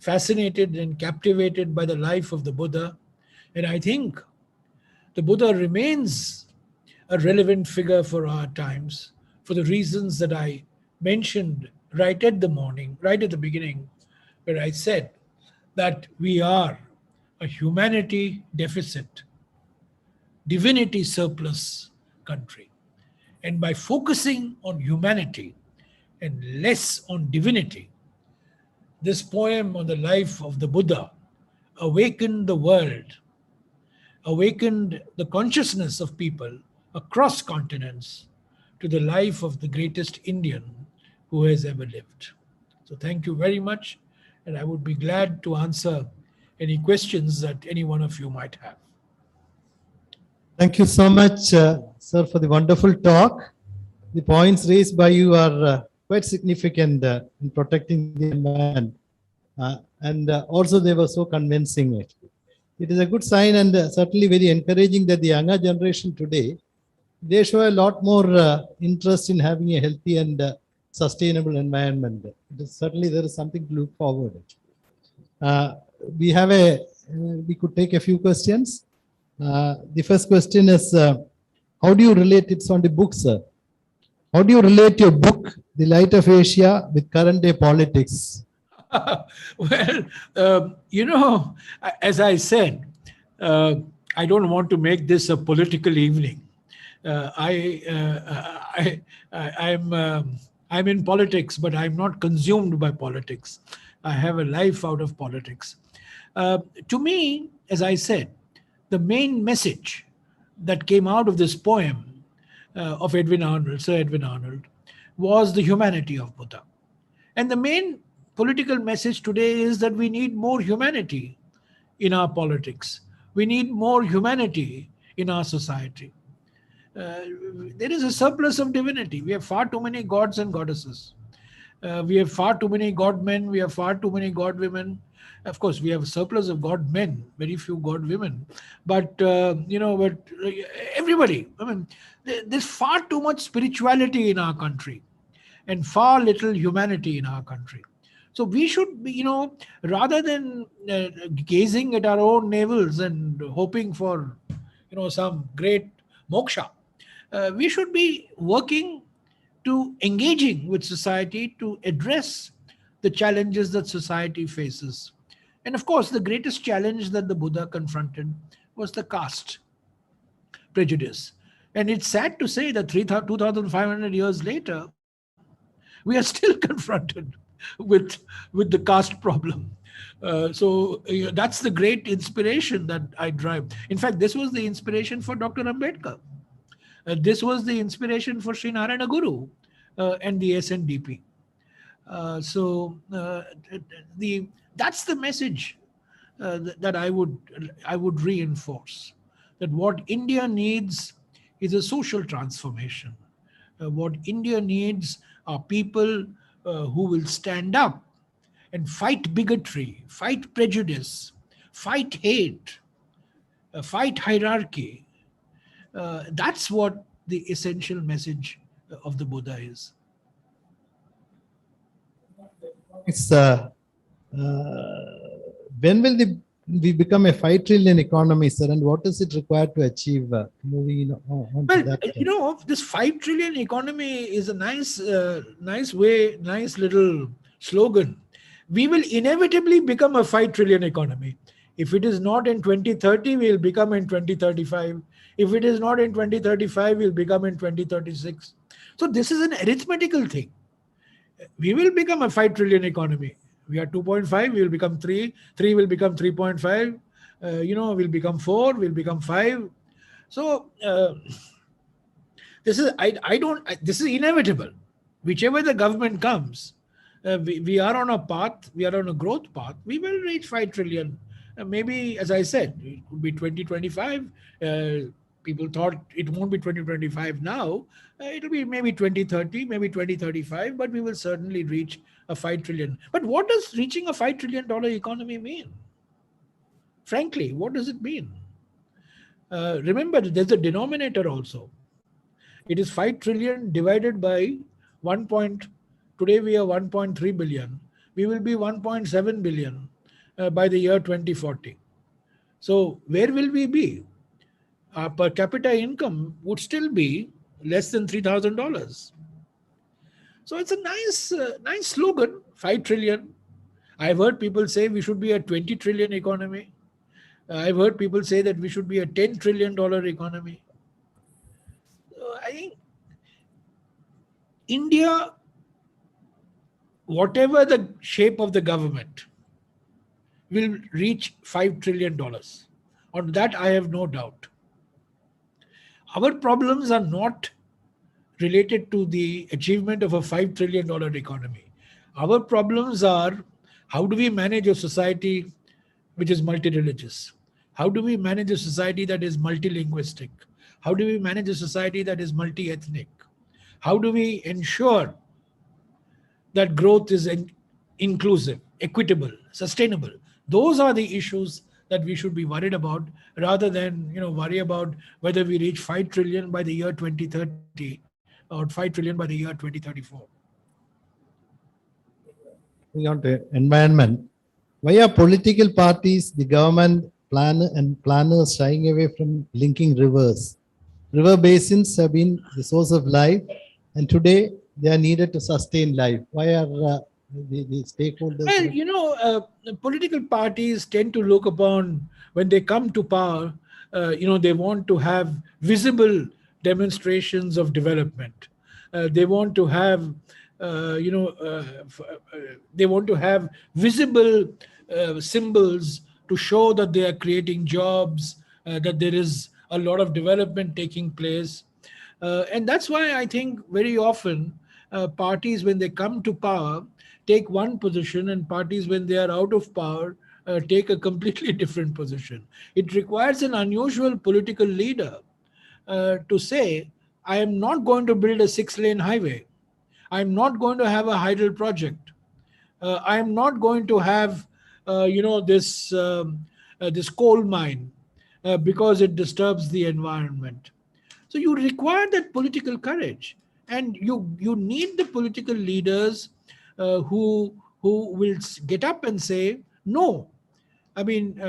fascinated and captivated by the life of the Buddha. And I think the Buddha remains a relevant figure for our times for the reasons that I mentioned right at the beginning, where I said that we are a humanity deficit, divinity surplus country. And by focusing on humanity and less on divinity, this poem on the life of the Buddha awakened the world, awakened the consciousness of people across continents to the life of the greatest Indian who has ever lived. So thank you very much, and I would be glad to answer any questions that any one of you might have. Thank you so much, sir, for the wonderful talk. The points raised by you are quite significant in protecting the environment. And also they were so convincing. It is a good sign and certainly very encouraging that the younger generation today, they show a lot more interest in having a healthy and sustainable environment. Certainly there is something to look forward to. We could take a few questions. The first question is, how do you relate, it's on the book, sir. How do you relate your book, The Light of Asia, with current day politics? Well, as I said, I don't want to make this a political evening. I'm in politics, but I'm not consumed by politics. I have a life out of politics. To me, as I said, the main message that came out of this poem of Sir Edwin Arnold, was the humanity of Buddha. And the main political message today is that we need more humanity in our politics. We need more humanity in our society. There is a surplus of divinity. We have far too many gods and goddesses. We have far too many god men. We have far too many god women. Of course, we have a surplus of god men, very few god women. But, everybody, there's far too much spirituality in our country and far little humanity in our country. So we should be, rather than gazing at our own navels and hoping for, some great moksha, we should be working to engaging with society to address the challenges that society faces. And of course, the greatest challenge that the Buddha confronted was the caste prejudice. And it's sad to say that 2,500 years later, we are still confronted with the caste problem. So that's the great inspiration that I drive. In fact, this was the inspiration for Dr. Ambedkar. This was the inspiration for Sri Narayana Guru and the SNDP. That's the message that I would reinforce. That what India needs is a social transformation. What India needs are people who will stand up and fight bigotry, fight prejudice, fight hate, fight hierarchy. That's what the essential message of the Buddha is. It's, when will we become a 5 trillion economy, sir, and what is it required to achieve moving on to that? This 5 trillion economy is a nice little slogan. We will inevitably become a 5 trillion economy. If it is not in 2030, we'll become in 2035. If it is not in 2035, we'll become in 2036. So this is an arithmetical thing. We will become a 5 trillion economy. We are 2.5, we will become 3, 3 will become 3.5, we'll become 4, we'll become 5. So this is, this is inevitable. Whichever the government comes, we are on a path, we are on a growth path, we will reach 5 trillion. Maybe, as I said, it could be 2025. People thought it won't be 2025 now. It'll be maybe 2030, maybe 2035, but we will certainly reach a 5 trillion. But what does reaching a $5 trillion economy mean? Frankly, what does it mean? Remember, there's a denominator also. It is 5 trillion divided by 1. Today we are 1.3 billion. We will be 1.7 billion by the year 2040. So where will we be? Our per capita income would still be less than $3,000. So it's a nice slogan, 5 trillion. I've heard people say we should be a 20 trillion economy. I've heard people say that we should be a $10 trillion economy. So I think India, whatever the shape of the government, will reach $5 trillion. On that, I have no doubt. Our problems are not related to the achievement of a $5 trillion economy. Our problems are, how do we manage a society which is multi-religious? How do we manage a society that is multilinguistic? How do we manage a society that is multi-ethnic? How do we ensure that growth is inclusive, equitable, sustainable? Those are the issues that we should be worried about, rather than worry about whether we reach 5 trillion by the year 2030 or 5 trillion by the year 2034. Moving on to environment. Why are political parties, the government, planners shying away from linking rivers? River basins have been the source of life, and today they are needed to sustain life. Why are the stakeholders? Well, political parties tend to look upon, when they come to power, they want to have visible demonstrations of development. They want to have, they want to have visible symbols to show that they are creating jobs, that there is a lot of development taking place. And that's why I think very often parties, when they come to power, take one position, and parties, when they are out of power, take a completely different position. It requires an unusual political leader to say, I am not going to build a 6-lane highway. I'm not going to have a hydel project. I am not going to have, this coal mine because it disturbs the environment. So you require that political courage, and you need the political leaders who will get up and say no. I mean,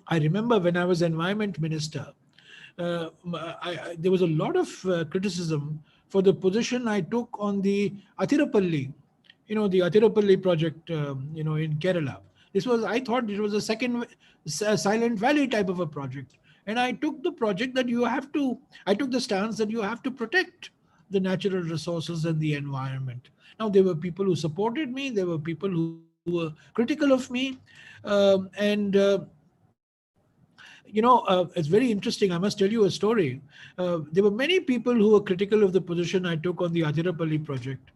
I remember when I was environment minister, there was a lot of criticism for the position I took on the Athirapalli, the Athirapalli project, in Kerala. I thought it was a second Silent Valley type of a project. And I took the stance that you have to protect the natural resources and the environment. Now, there were people who supported me. There were people who were critical of me. It's very interesting. I must tell you a story. There were many people who were critical of the position I took on the Athirapalli project.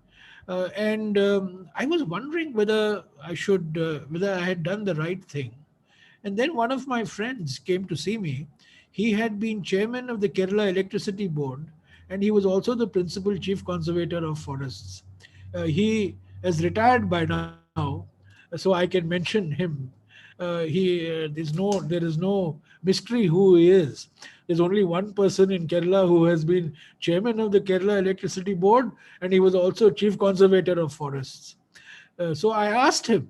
I was wondering whether I had done the right thing. And then one of my friends came to see me. He had been chairman of the Kerala Electricity Board, and he was also the principal chief conservator of forests. He has retired by now, so I can mention him. There is no mystery who he is. There's only one person in Kerala who has been chairman of the Kerala Electricity Board, and he was also chief conservator of forests. So I asked him,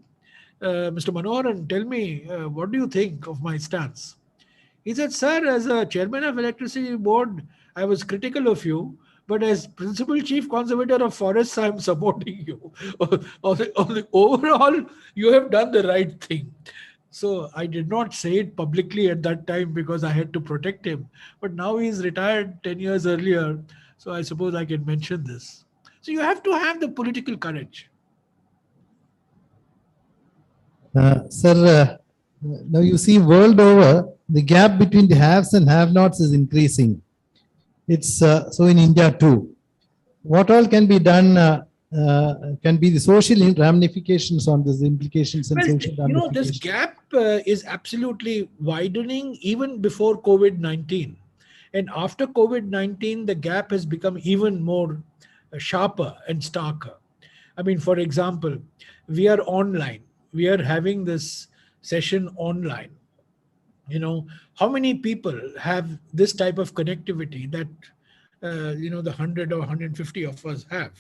Mr. Manoharan, tell me, what do you think of my stance? He said, sir, as a chairman of Electricity Board, I was critical of you, but as principal chief conservator of forests, I am supporting you. Overall, you have done the right thing. So I did not say it publicly at that time because I had to protect him. But now he's retired 10 years earlier. So I suppose I can mention this. So you have to have the political courage. Sir, now you see world over, the gap between the haves and have-nots is increasing. It's so in India too. What all can be done, can be the social ramifications on this, implications and Well, social this ramifications? gap is absolutely widening even before COVID-19. And after COVID-19, the gap has become even more sharper and starker. I mean, for example, we are online. We are having this session online. How many people have this type of connectivity that, the 100 or 150 of us have?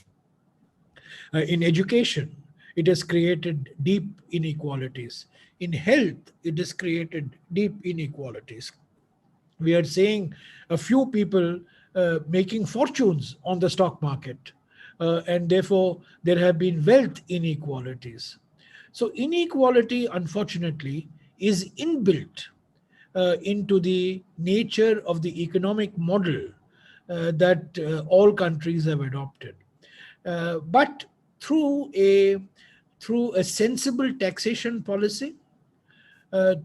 In education, it has created deep inequalities. In health, it has created deep inequalities. We are seeing a few people making fortunes on the stock market, and therefore there have been wealth inequalities. So inequality, unfortunately, is inbuilt into the nature of the economic model that all countries have adopted. But through a sensible taxation policy,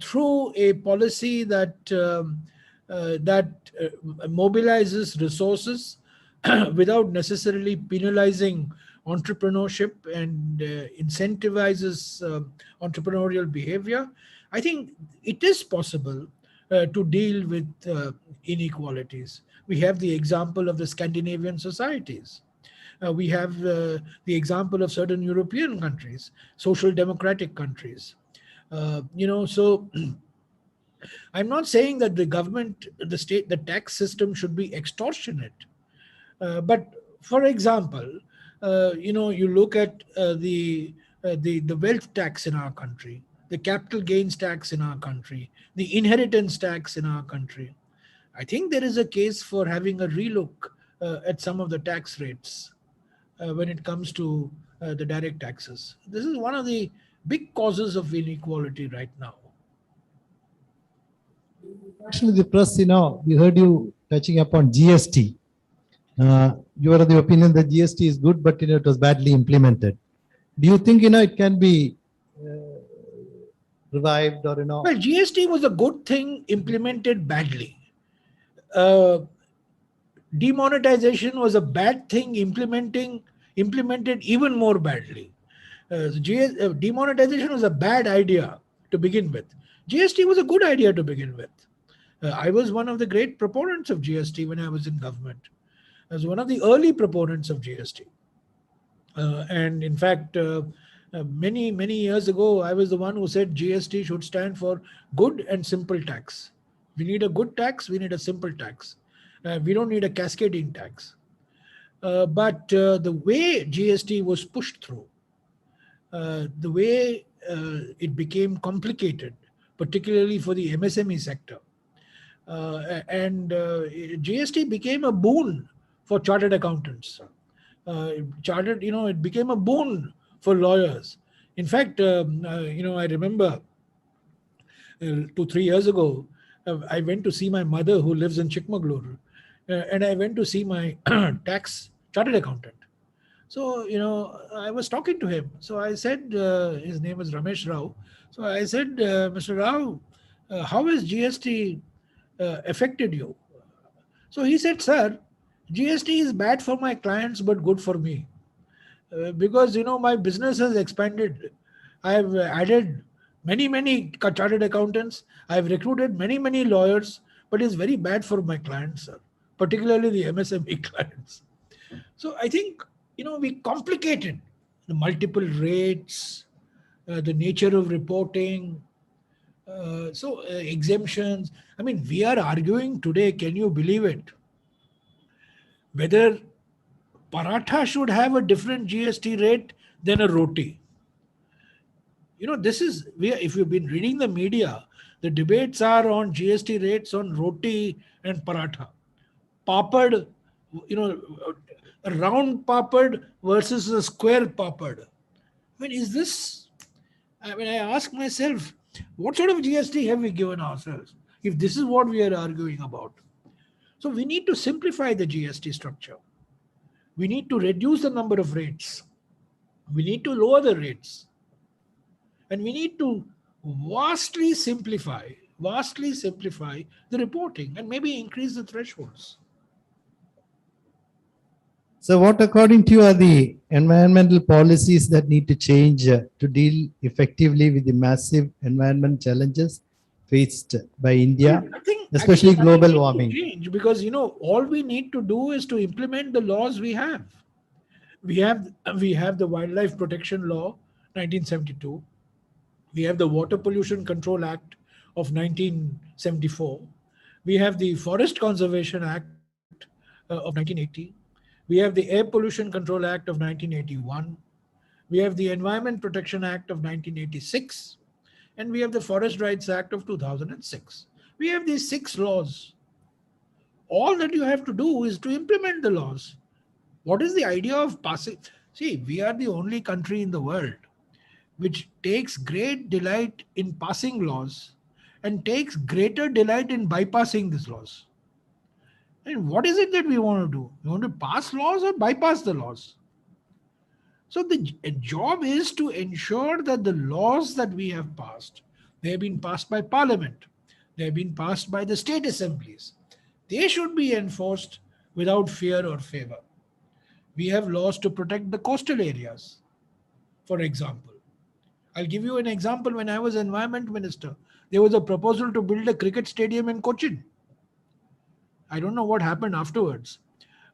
through a policy that mobilizes resources without necessarily penalizing entrepreneurship and incentivizes entrepreneurial behavior, I think it is possible to deal with inequalities. We have the example of the Scandinavian societies. We have the example of certain European countries, social democratic countries. So I'm not saying that the government, the state, the tax system should be extortionate. But for example, you look at the wealth tax in our country, the capital gains tax in our country, the inheritance tax in our country. I think there is a case for having a relook at some of the tax rates when it comes to the direct taxes. This is one of the big causes of inequality right now. Actually, the press, we heard you touching upon GST. You are of the opinion that GST is good, but it was badly implemented. Do you think it can be revived or Well, GST was a good thing implemented badly. Demonetization was a bad thing implemented even more badly. Demonetization was a bad idea to begin with. GST was a good idea to begin with. I was one of the great proponents of GST when I was in government. I was one of the early proponents of GST. And in fact, many years ago, I was the one who said GST should stand for good and simple tax. We need a good tax, we need a simple tax. We don't need a cascading tax. But the way GST was pushed through, the way it became complicated, particularly for the MSME sector, and GST became a boon for chartered accountants. It became a boon for lawyers. In fact, I remember 2-3 years ago, I went to see my mother who lives in Chikmagalur, and I went to see my tax chartered accountant. So, I was talking to him. So I said, his name is Ramesh Rao. So I said, Mr. Rao, how has GST affected you? So he said, sir, GST is bad for my clients, but good for me. Because, my business has expanded. I've added many chartered accountants. I've recruited many lawyers, but it's very bad for my clients, sir, particularly the MSME clients. So I think, we complicated the multiple rates, the nature of reporting, exemptions. I mean, we are arguing today, can you believe it? Whether paratha should have a different GST rate than a roti. If you've been reading the media, the debates are on GST rates on roti and paratha. Papad, a round papad versus a square papad. I ask myself, what sort of GST have we given ourselves if this is what we are arguing about? So we need to simplify the GST structure. We need to reduce the number of rates. We need to lower the rates. And we need to vastly simplify the reporting and maybe increase the thresholds. So what, according to you, are the environmental policies that need to change to deal effectively with the massive environment challenges faced by India, especially global warming? Change, because all we need to do is to implement the laws we have. We have the Wildlife Protection Law 1972. We have the Water Pollution Control Act of 1974. We have the Forest Conservation Act of 1980. We have the Air Pollution Control Act of 1981. We have the Environment Protection Act of 1986. And we have the Forest Rights Act of 2006. We have these 6 laws. All that you have to do is to implement the laws. What is the idea of passing? See, we are the only country in the world which takes great delight in passing laws and takes greater delight in bypassing these laws. And what is it that we want to do? We want to pass laws or bypass the laws? So the job is to ensure that the laws that we have passed, they have been passed by Parliament, they have been passed by the state assemblies. They should be enforced without fear or favor. We have laws to protect the coastal areas, for example. I'll give you an example. When I was Environment Minister, there was a proposal to build a cricket stadium in Cochin. I don't know what happened afterwards,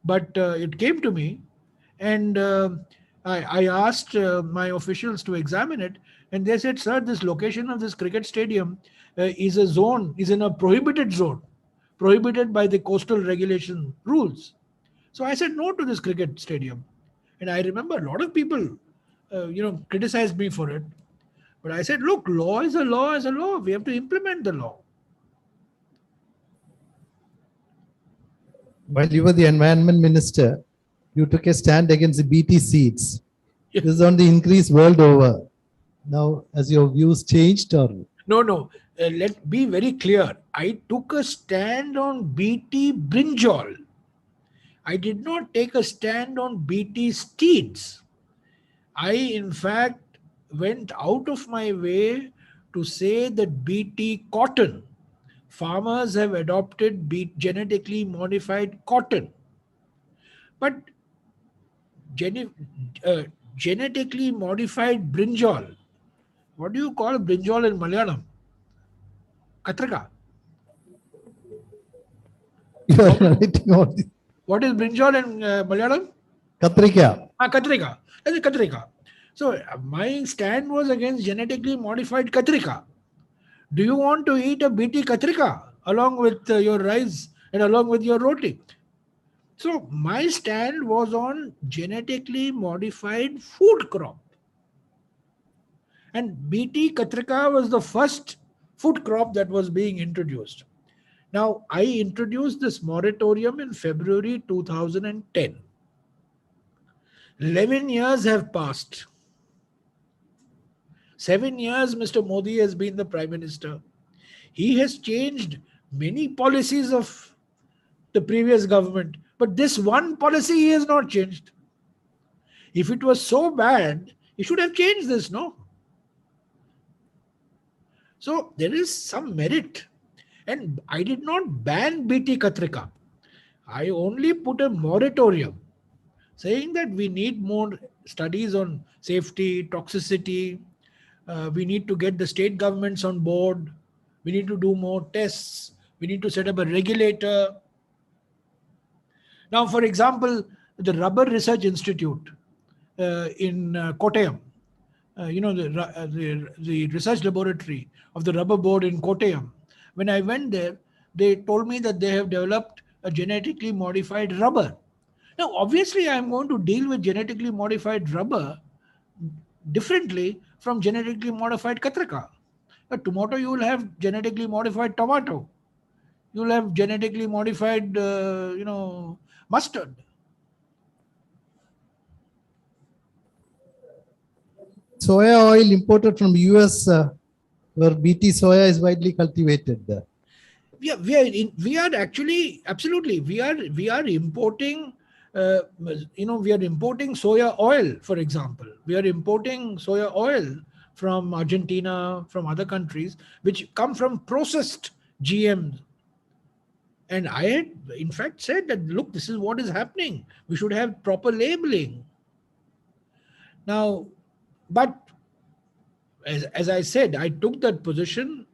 but it came to me, and I asked my officials to examine it, and they said, sir, this location of this cricket stadium is in a prohibited zone, prohibited by the coastal regulation rules. So I said no to this cricket stadium. And I remember a lot of people, criticized me for it. But I said, look, law is a law is a law. We have to implement the law. While you were the environment minister, you took a stand against the BT seeds. Yeah. This is on the increase world over. Now, has your views changed or? No. Let's be very clear. I took a stand on BT brinjal. I did not take a stand on BT steeds. I, in fact, went out of my way to say that BT cotton, farmers have adopted genetically modified cotton. But genetically modified brinjal, what do you call brinjal in Malayalam? Katrika. You are writing all this. What is brinjal in Malayalam? Katrika. Katrika. That's a katrika. So my stand was against genetically modified katrika. Do you want to eat a BT katrika along with your rice and along with your roti? So my stand was on genetically modified food crop. And BT katrika was the first food crop that was being introduced. Now, I introduced this moratorium in February 2010. 11 years have passed. 7 years Mr. Modi has been the Prime Minister. He has changed many policies of the previous government, but this one policy he has not changed. If it was so bad, he should have changed this, no? So there is some merit. And I did not ban BT Katrika. I only put a moratorium saying that we need more studies on safety, toxicity. We need to get the state governments on board. We need to do more tests. We need to set up a regulator. Now, for example, the Rubber Research Institute in Kottayam, the research laboratory of the rubber board in Kottayam. When I went there, they told me that they have developed a genetically modified rubber. Now, obviously, I'm going to deal with genetically modified rubber differently from genetically modified katrika. Tomorrow, you will have genetically modified tomato. You will have genetically modified, mustard. Soya oil imported from US where BT soya is widely cultivated. Yeah, we are actually absolutely we are importing. We are importing soya oil, for example. We are importing soya oil from Argentina, from other countries, which come from processed GM. And I had, in fact, said that, look, this is what is happening. We should have proper labeling. Now, but as I said, I took that position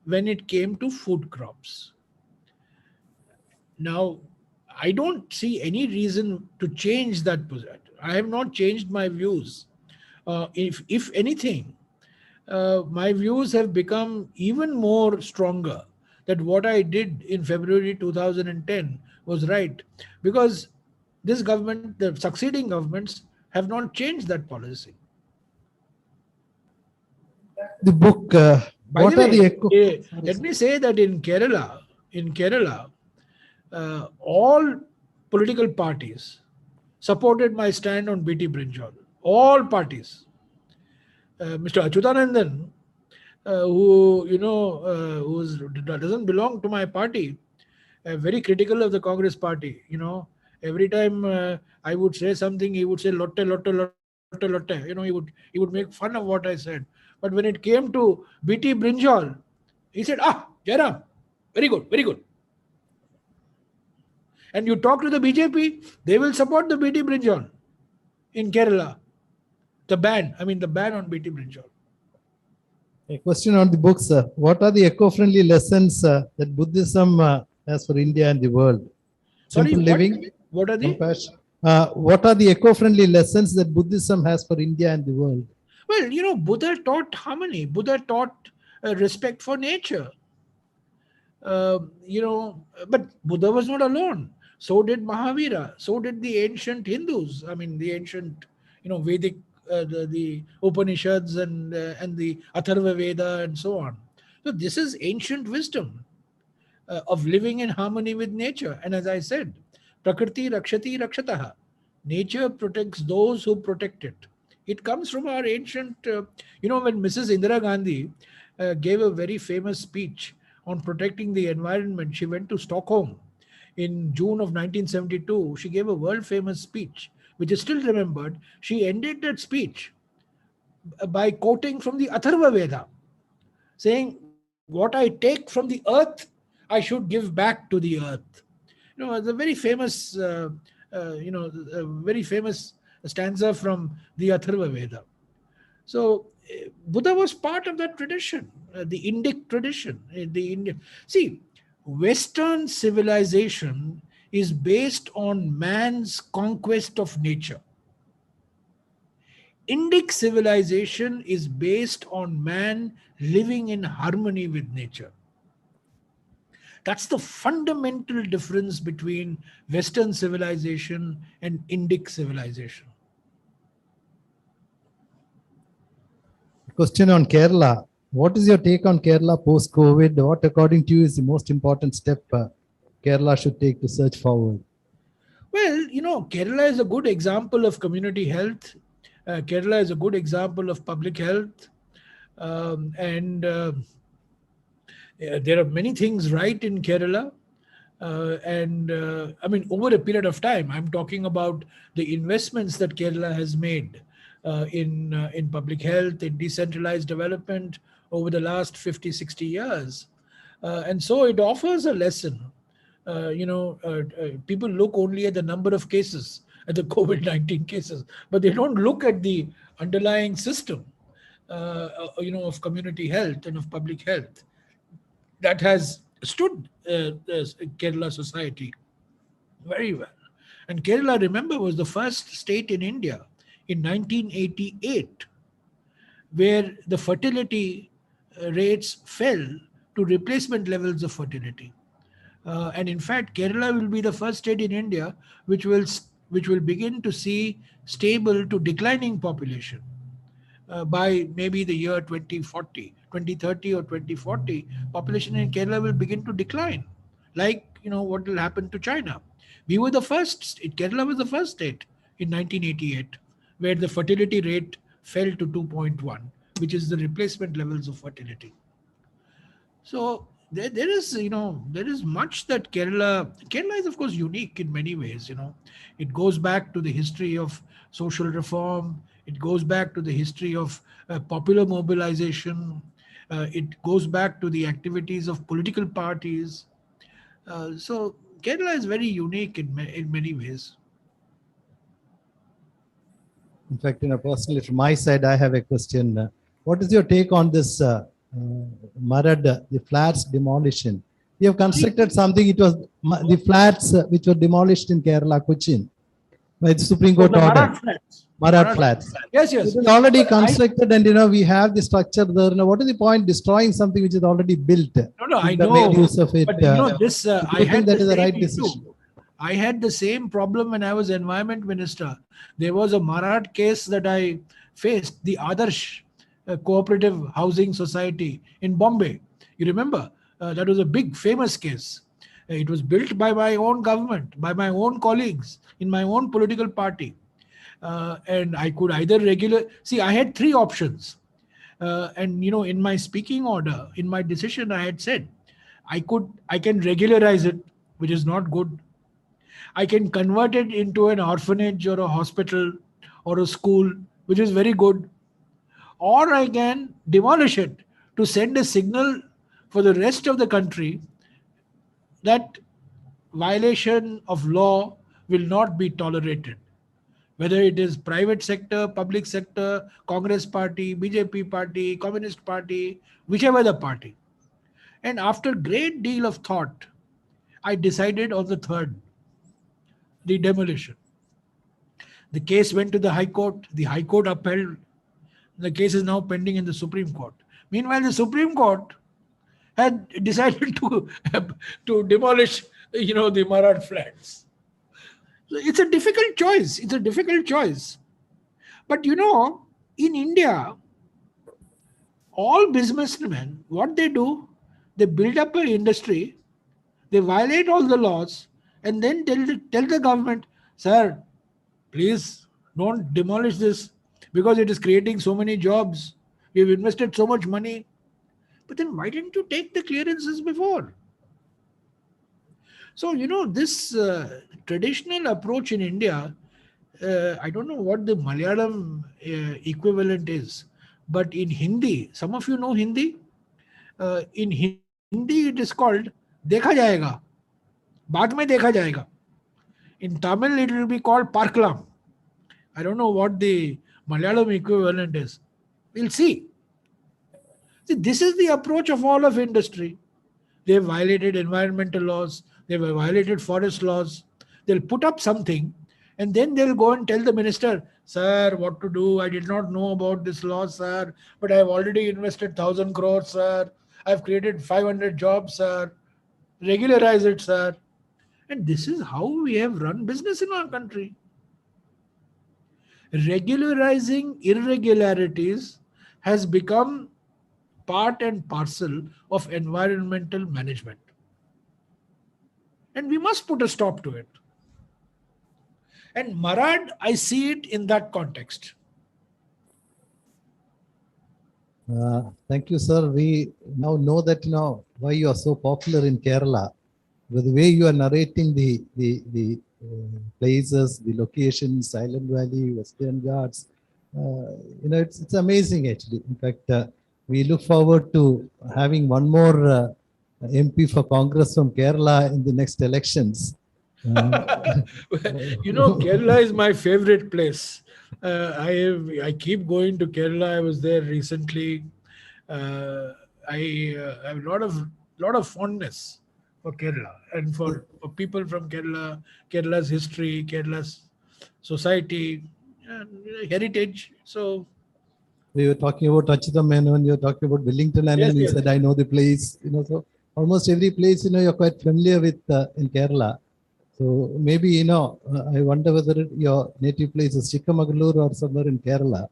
when it came to food crops. Now, I don't see any reason to change that position. I have not changed my views. If anything, my views have become even more stronger, that what I did in February 2010 was right, because this government, the succeeding governments, have not changed that policy. The book, By what the are the way, echo? let me say that in Kerala, all political parties supported my stand on BT Brinjal. All parties. Mr. Achyutanandan, who doesn't belong to my party, very critical of the Congress party. Every time I would say something, he would say lotte, lotte, lotte, lotte. He would make fun of what I said. But when it came to BT Brinjal, he said, Jayaram, very good, very good. And you talk to the BJP, they will support the BT Brinjal in Kerala. The ban on BT Brinjal. A question on the books. What are the eco-friendly lessons that Buddhism has for India and the world? Sorry, Simple living, what are they? compassion. What are the eco-friendly lessons that Buddhism has for India and the world? Well, Buddha taught harmony. Buddha taught respect for nature. But Buddha was not alone. So did Mahavira. So did the ancient Hindus. The ancient, Vedic, the Upanishads and the Atharva Veda and so on. So this is ancient wisdom of living in harmony with nature. And as I said, Prakriti Rakshati Rakshataha. Nature protects those who protect it. It comes from our ancient, when Mrs. Indira Gandhi gave a very famous speech on protecting the environment, she went to Stockholm in June of 1972. She gave a world famous speech, which is still remembered. She ended that speech by quoting from the Atharva Veda, saying, what I take from the earth, I should give back to the earth. It's a very famous, very famous stanza from the Atharva Veda. So Buddha was part of that tradition, the Indic tradition. See, Western civilization is based on man's conquest of nature. Indic civilization is based on man living in harmony with nature. That's the fundamental difference between Western civilization and Indic civilization. Question on Kerala. What is your take on Kerala post-COVID? What, according to you, is the most important step Kerala should take to surge forward? Well, Kerala is a good example of community health. Kerala is a good example of public health. There are many things right in Kerala. Over a period of time, I'm talking about the investments that Kerala has made in public health, in decentralized development over the last 50, 60 years. And so it offers a lesson. People look only at the number of cases, at the COVID-19 cases, but they don't look at the underlying system, of community health and of public health that has stood Kerala society very well. And Kerala, remember, was the first state in India in 1988 where the fertility rates fell to replacement levels of fertility. And in fact, Kerala will be the first state in India which will begin to see stable to declining population by maybe the year 2040, 2030 or 2040. Population in Kerala will begin to decline, like what will happen to China. We were the first. Kerala was the first state in 1988 where the fertility rate fell to 2.1, which is the replacement levels of fertility. So there is, there is much that Kerala is of course unique in many ways. It goes back to the history of social reform. It goes back to the history of popular mobilization. It goes back to the activities of political parties. So Kerala is very unique in many ways. In fact, personally, from my side, I have a question. What is your take on this Marad, the flats demolition? You have constructed something, it was the flats which were demolished in Kerala, Cochin, by the Supreme Court The order. Marat flats. Marad flats. Yes, yes. It is already constructed and, we have the structure there. Now, what is the point destroying something which is already built? No, I The know. main use of it. But this, do I you had think that the is the same right issue. decision? I had the same problem when I was environment minister. There was a Marat case that I faced, the Adarsh Cooperative Housing Society in Bombay. You remember? That was a big famous case. It was built by my own government, by my own colleagues in my own political party. And I could either see, I had three options. And in my speaking order, in my decision, I had said, I can regularize it, which is not good. I can convert it into an orphanage or a hospital or a school, which is very good. Or I can demolish it to send a signal for the rest of the country that violation of law will not be tolerated. Whether it is private sector, public sector, Congress party, BJP party, Communist party, whichever the party. And after great deal of thought, I decided on the third, the demolition. The case went to the High Court. The High Court upheld. The case is now pending in the Supreme Court. Meanwhile, the Supreme Court had decided to demolish, the Marat flats. So it's a difficult choice. It's a difficult choice. But in India, all businessmen, what they do, they build up an industry, they violate all the laws, and then tell the government, sir, please don't demolish this because it is creating so many jobs. We've invested so much money. But then why didn't you take the clearances before? So, this traditional approach in India, I don't know what the Malayalam equivalent is, but in Hindi, some of you know Hindi? In Hindi, it is called Dekha Jayega. Baad mein dekha jayega. In Tamil, it will be called Parklam. I don't know what the Malayalam equivalent is. We'll see. See, this is the approach of all of industry. They've violated environmental laws. They've violated forest laws. They'll put up something and then they'll go and tell the minister, sir, what to do? I did not know about this law, sir, but I've already invested 1,000 crores, sir. I've created 500 jobs, sir. Regularize it, sir. And this is how we have run business in our country. Regularizing irregularities has become part and parcel of environmental management. And we must put a stop to it. And Marad, I see it in that context. Thank you, sir. We now know that why you are so popular in Kerala. With the way you are narrating the places, the locations, Silent Valley, Western Ghats, it's amazing actually. In fact, we look forward to having one more MP for Congress from Kerala in the next elections. Kerala is my favorite place. I keep going to Kerala. I was there recently. I have a lot of fondness for Kerala and for people from Kerala, Kerala's history, Kerala's society, and heritage. So we were talking about Rajya Menon, you were talking about Wellington, and you said, I know the place. So almost every place, you're quite familiar with in Kerala. So maybe, I wonder whether your native place is Chikamagalur or somewhere in Kerala.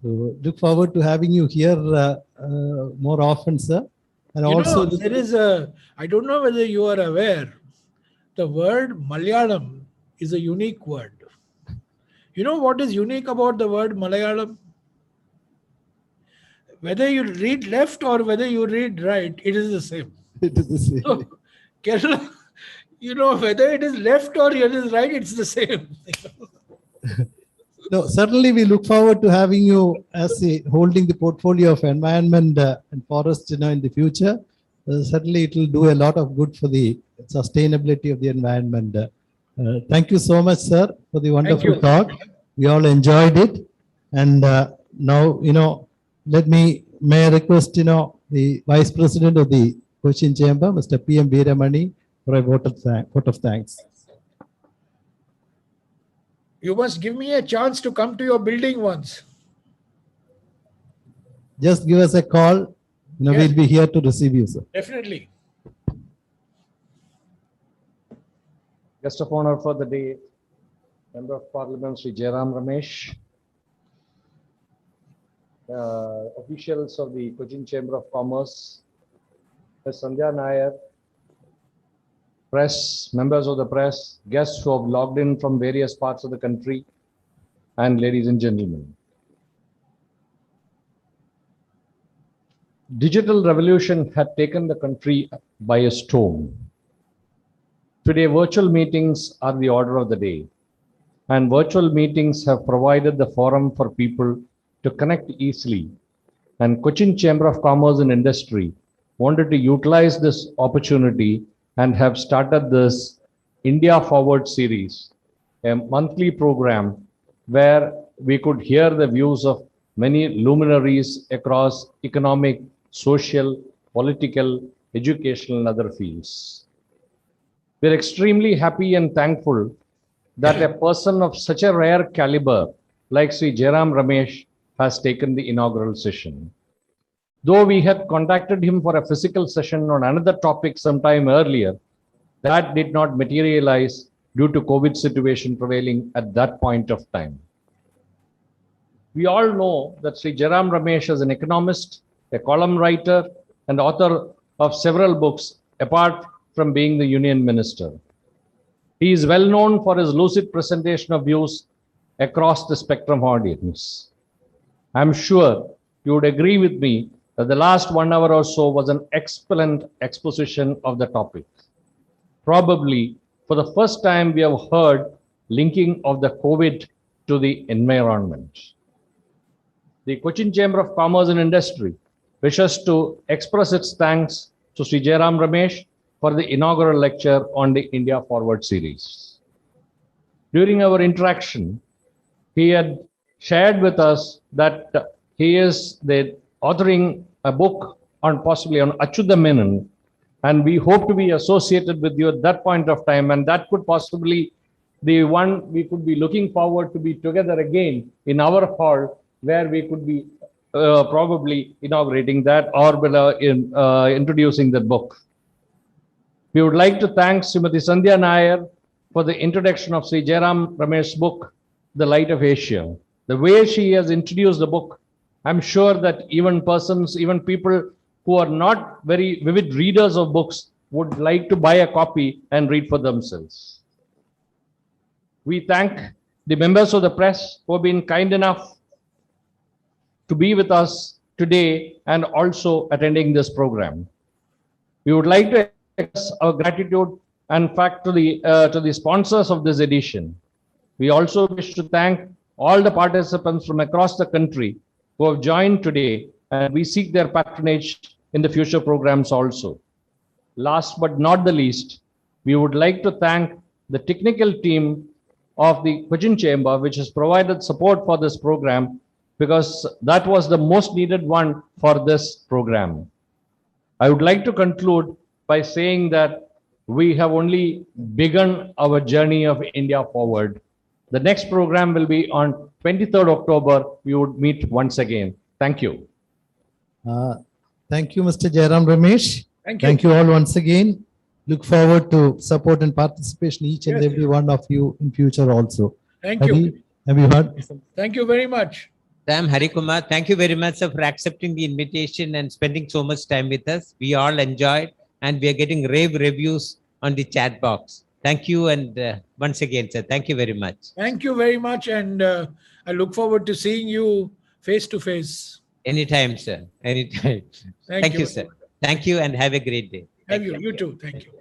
So look forward to having you here more often, sir. And also, there is I don't know whether you are aware, the word Malayalam is a unique word. You know what is unique about the word Malayalam? Whether you read left or whether you read right, it is the same. It is the same. So, Kerala, whether it is left or it is right, it's the same. No, certainly we look forward to having you as holding the portfolio of environment and forest, in the future. Certainly it will do a lot of good for the sustainability of the environment. Thank you so much, sir, for the wonderful you. talk. We all enjoyed it. And now, may I request, the Vice President of the Cochin Chamber, Mr. P.M. Veeramani, for a vote of thanks. You must give me a chance to come to your building once. Just give us a call. Yes. We'll be here to receive you, sir. Definitely. Guest of honor for the day, Member of Parliament, Sri Jairam Ramesh, officials of the Cochin Chamber of Commerce, Ms. Sandhya M Nair, press, members of the press, guests who have logged in from various parts of the country, and ladies and gentlemen. Digital revolution had taken the country by a storm. Today, virtual meetings are the order of the day, and virtual meetings have provided the forum for people to connect easily. And Cochin Chamber of Commerce and Industry wanted to utilize this opportunity and have started this India Forward series, a monthly program where we could hear the views of many luminaries across economic, social, political, educational, and other fields. We're extremely happy and thankful that a person of such a rare caliber like Sri Jairam Ramesh has taken the inaugural session. Though we had contacted him for a physical session on another topic sometime earlier, that did not materialize due to COVID situation prevailing at that point of time. We all know that Sri Jairam Ramesh is an economist, a column writer, and author of several books, apart from being the Union Minister. He is well known for his lucid presentation of views across the spectrum audience. I'm sure you would agree with me that the last 1 hour or so was an excellent exposition of the topic. Probably for the first time, we have heard linking of the COVID to the environment. The Cochin Chamber of Commerce and Industry wishes to express its thanks to Sri Jairam Ramesh for the inaugural lecture on the India Forward series. During our interaction, he had shared with us that he is authoring a book possibly on Achyuta Menon, and we hope to be associated with you at that point of time, and that could possibly the one we could be looking forward to be together again in our hall, where we could be probably inaugurating that or introducing the book. We would like to thank Srimati Sandhya M Nair for the introduction of Sri Jairam Ramesh's book, The Light of Asia. The way she has introduced the book, I'm sure that even people who are not very vivid readers of books would like to buy a copy and read for themselves. We thank the members of the press who have been kind enough to be with us today and also attending this program. We would like to express our gratitude and fact to the sponsors of this edition. We also wish to thank all the participants from across the country who have joined today, and we seek their patronage in the future programs also. Last but not the least, we would like to thank the technical team of the Cochin Chamber, which has provided support for this program, because that was the most needed one for this program. I would like to conclude by saying that we have only begun our journey of India Forward. The next program will be on 23rd October. We would meet once again. Thank you. Thank you, Mr. Jairam Ramesh. Thank you. Thank you all once again. Look forward to support and participation each and every one of you in future also. Thank you. Have you heard? Thank you very much. Sam Hari Kumar, thank you very much, sir, for accepting the invitation and spending so much time with us. We all enjoyed, and we are getting rave reviews on the chat box. Thank you, and once again, sir, thank you very much. Thank you very much, and I look forward to seeing you face to face. Anytime, sir. Anytime. Thank you, sir. Thank you and have a great day. Have you? You too. Thank you.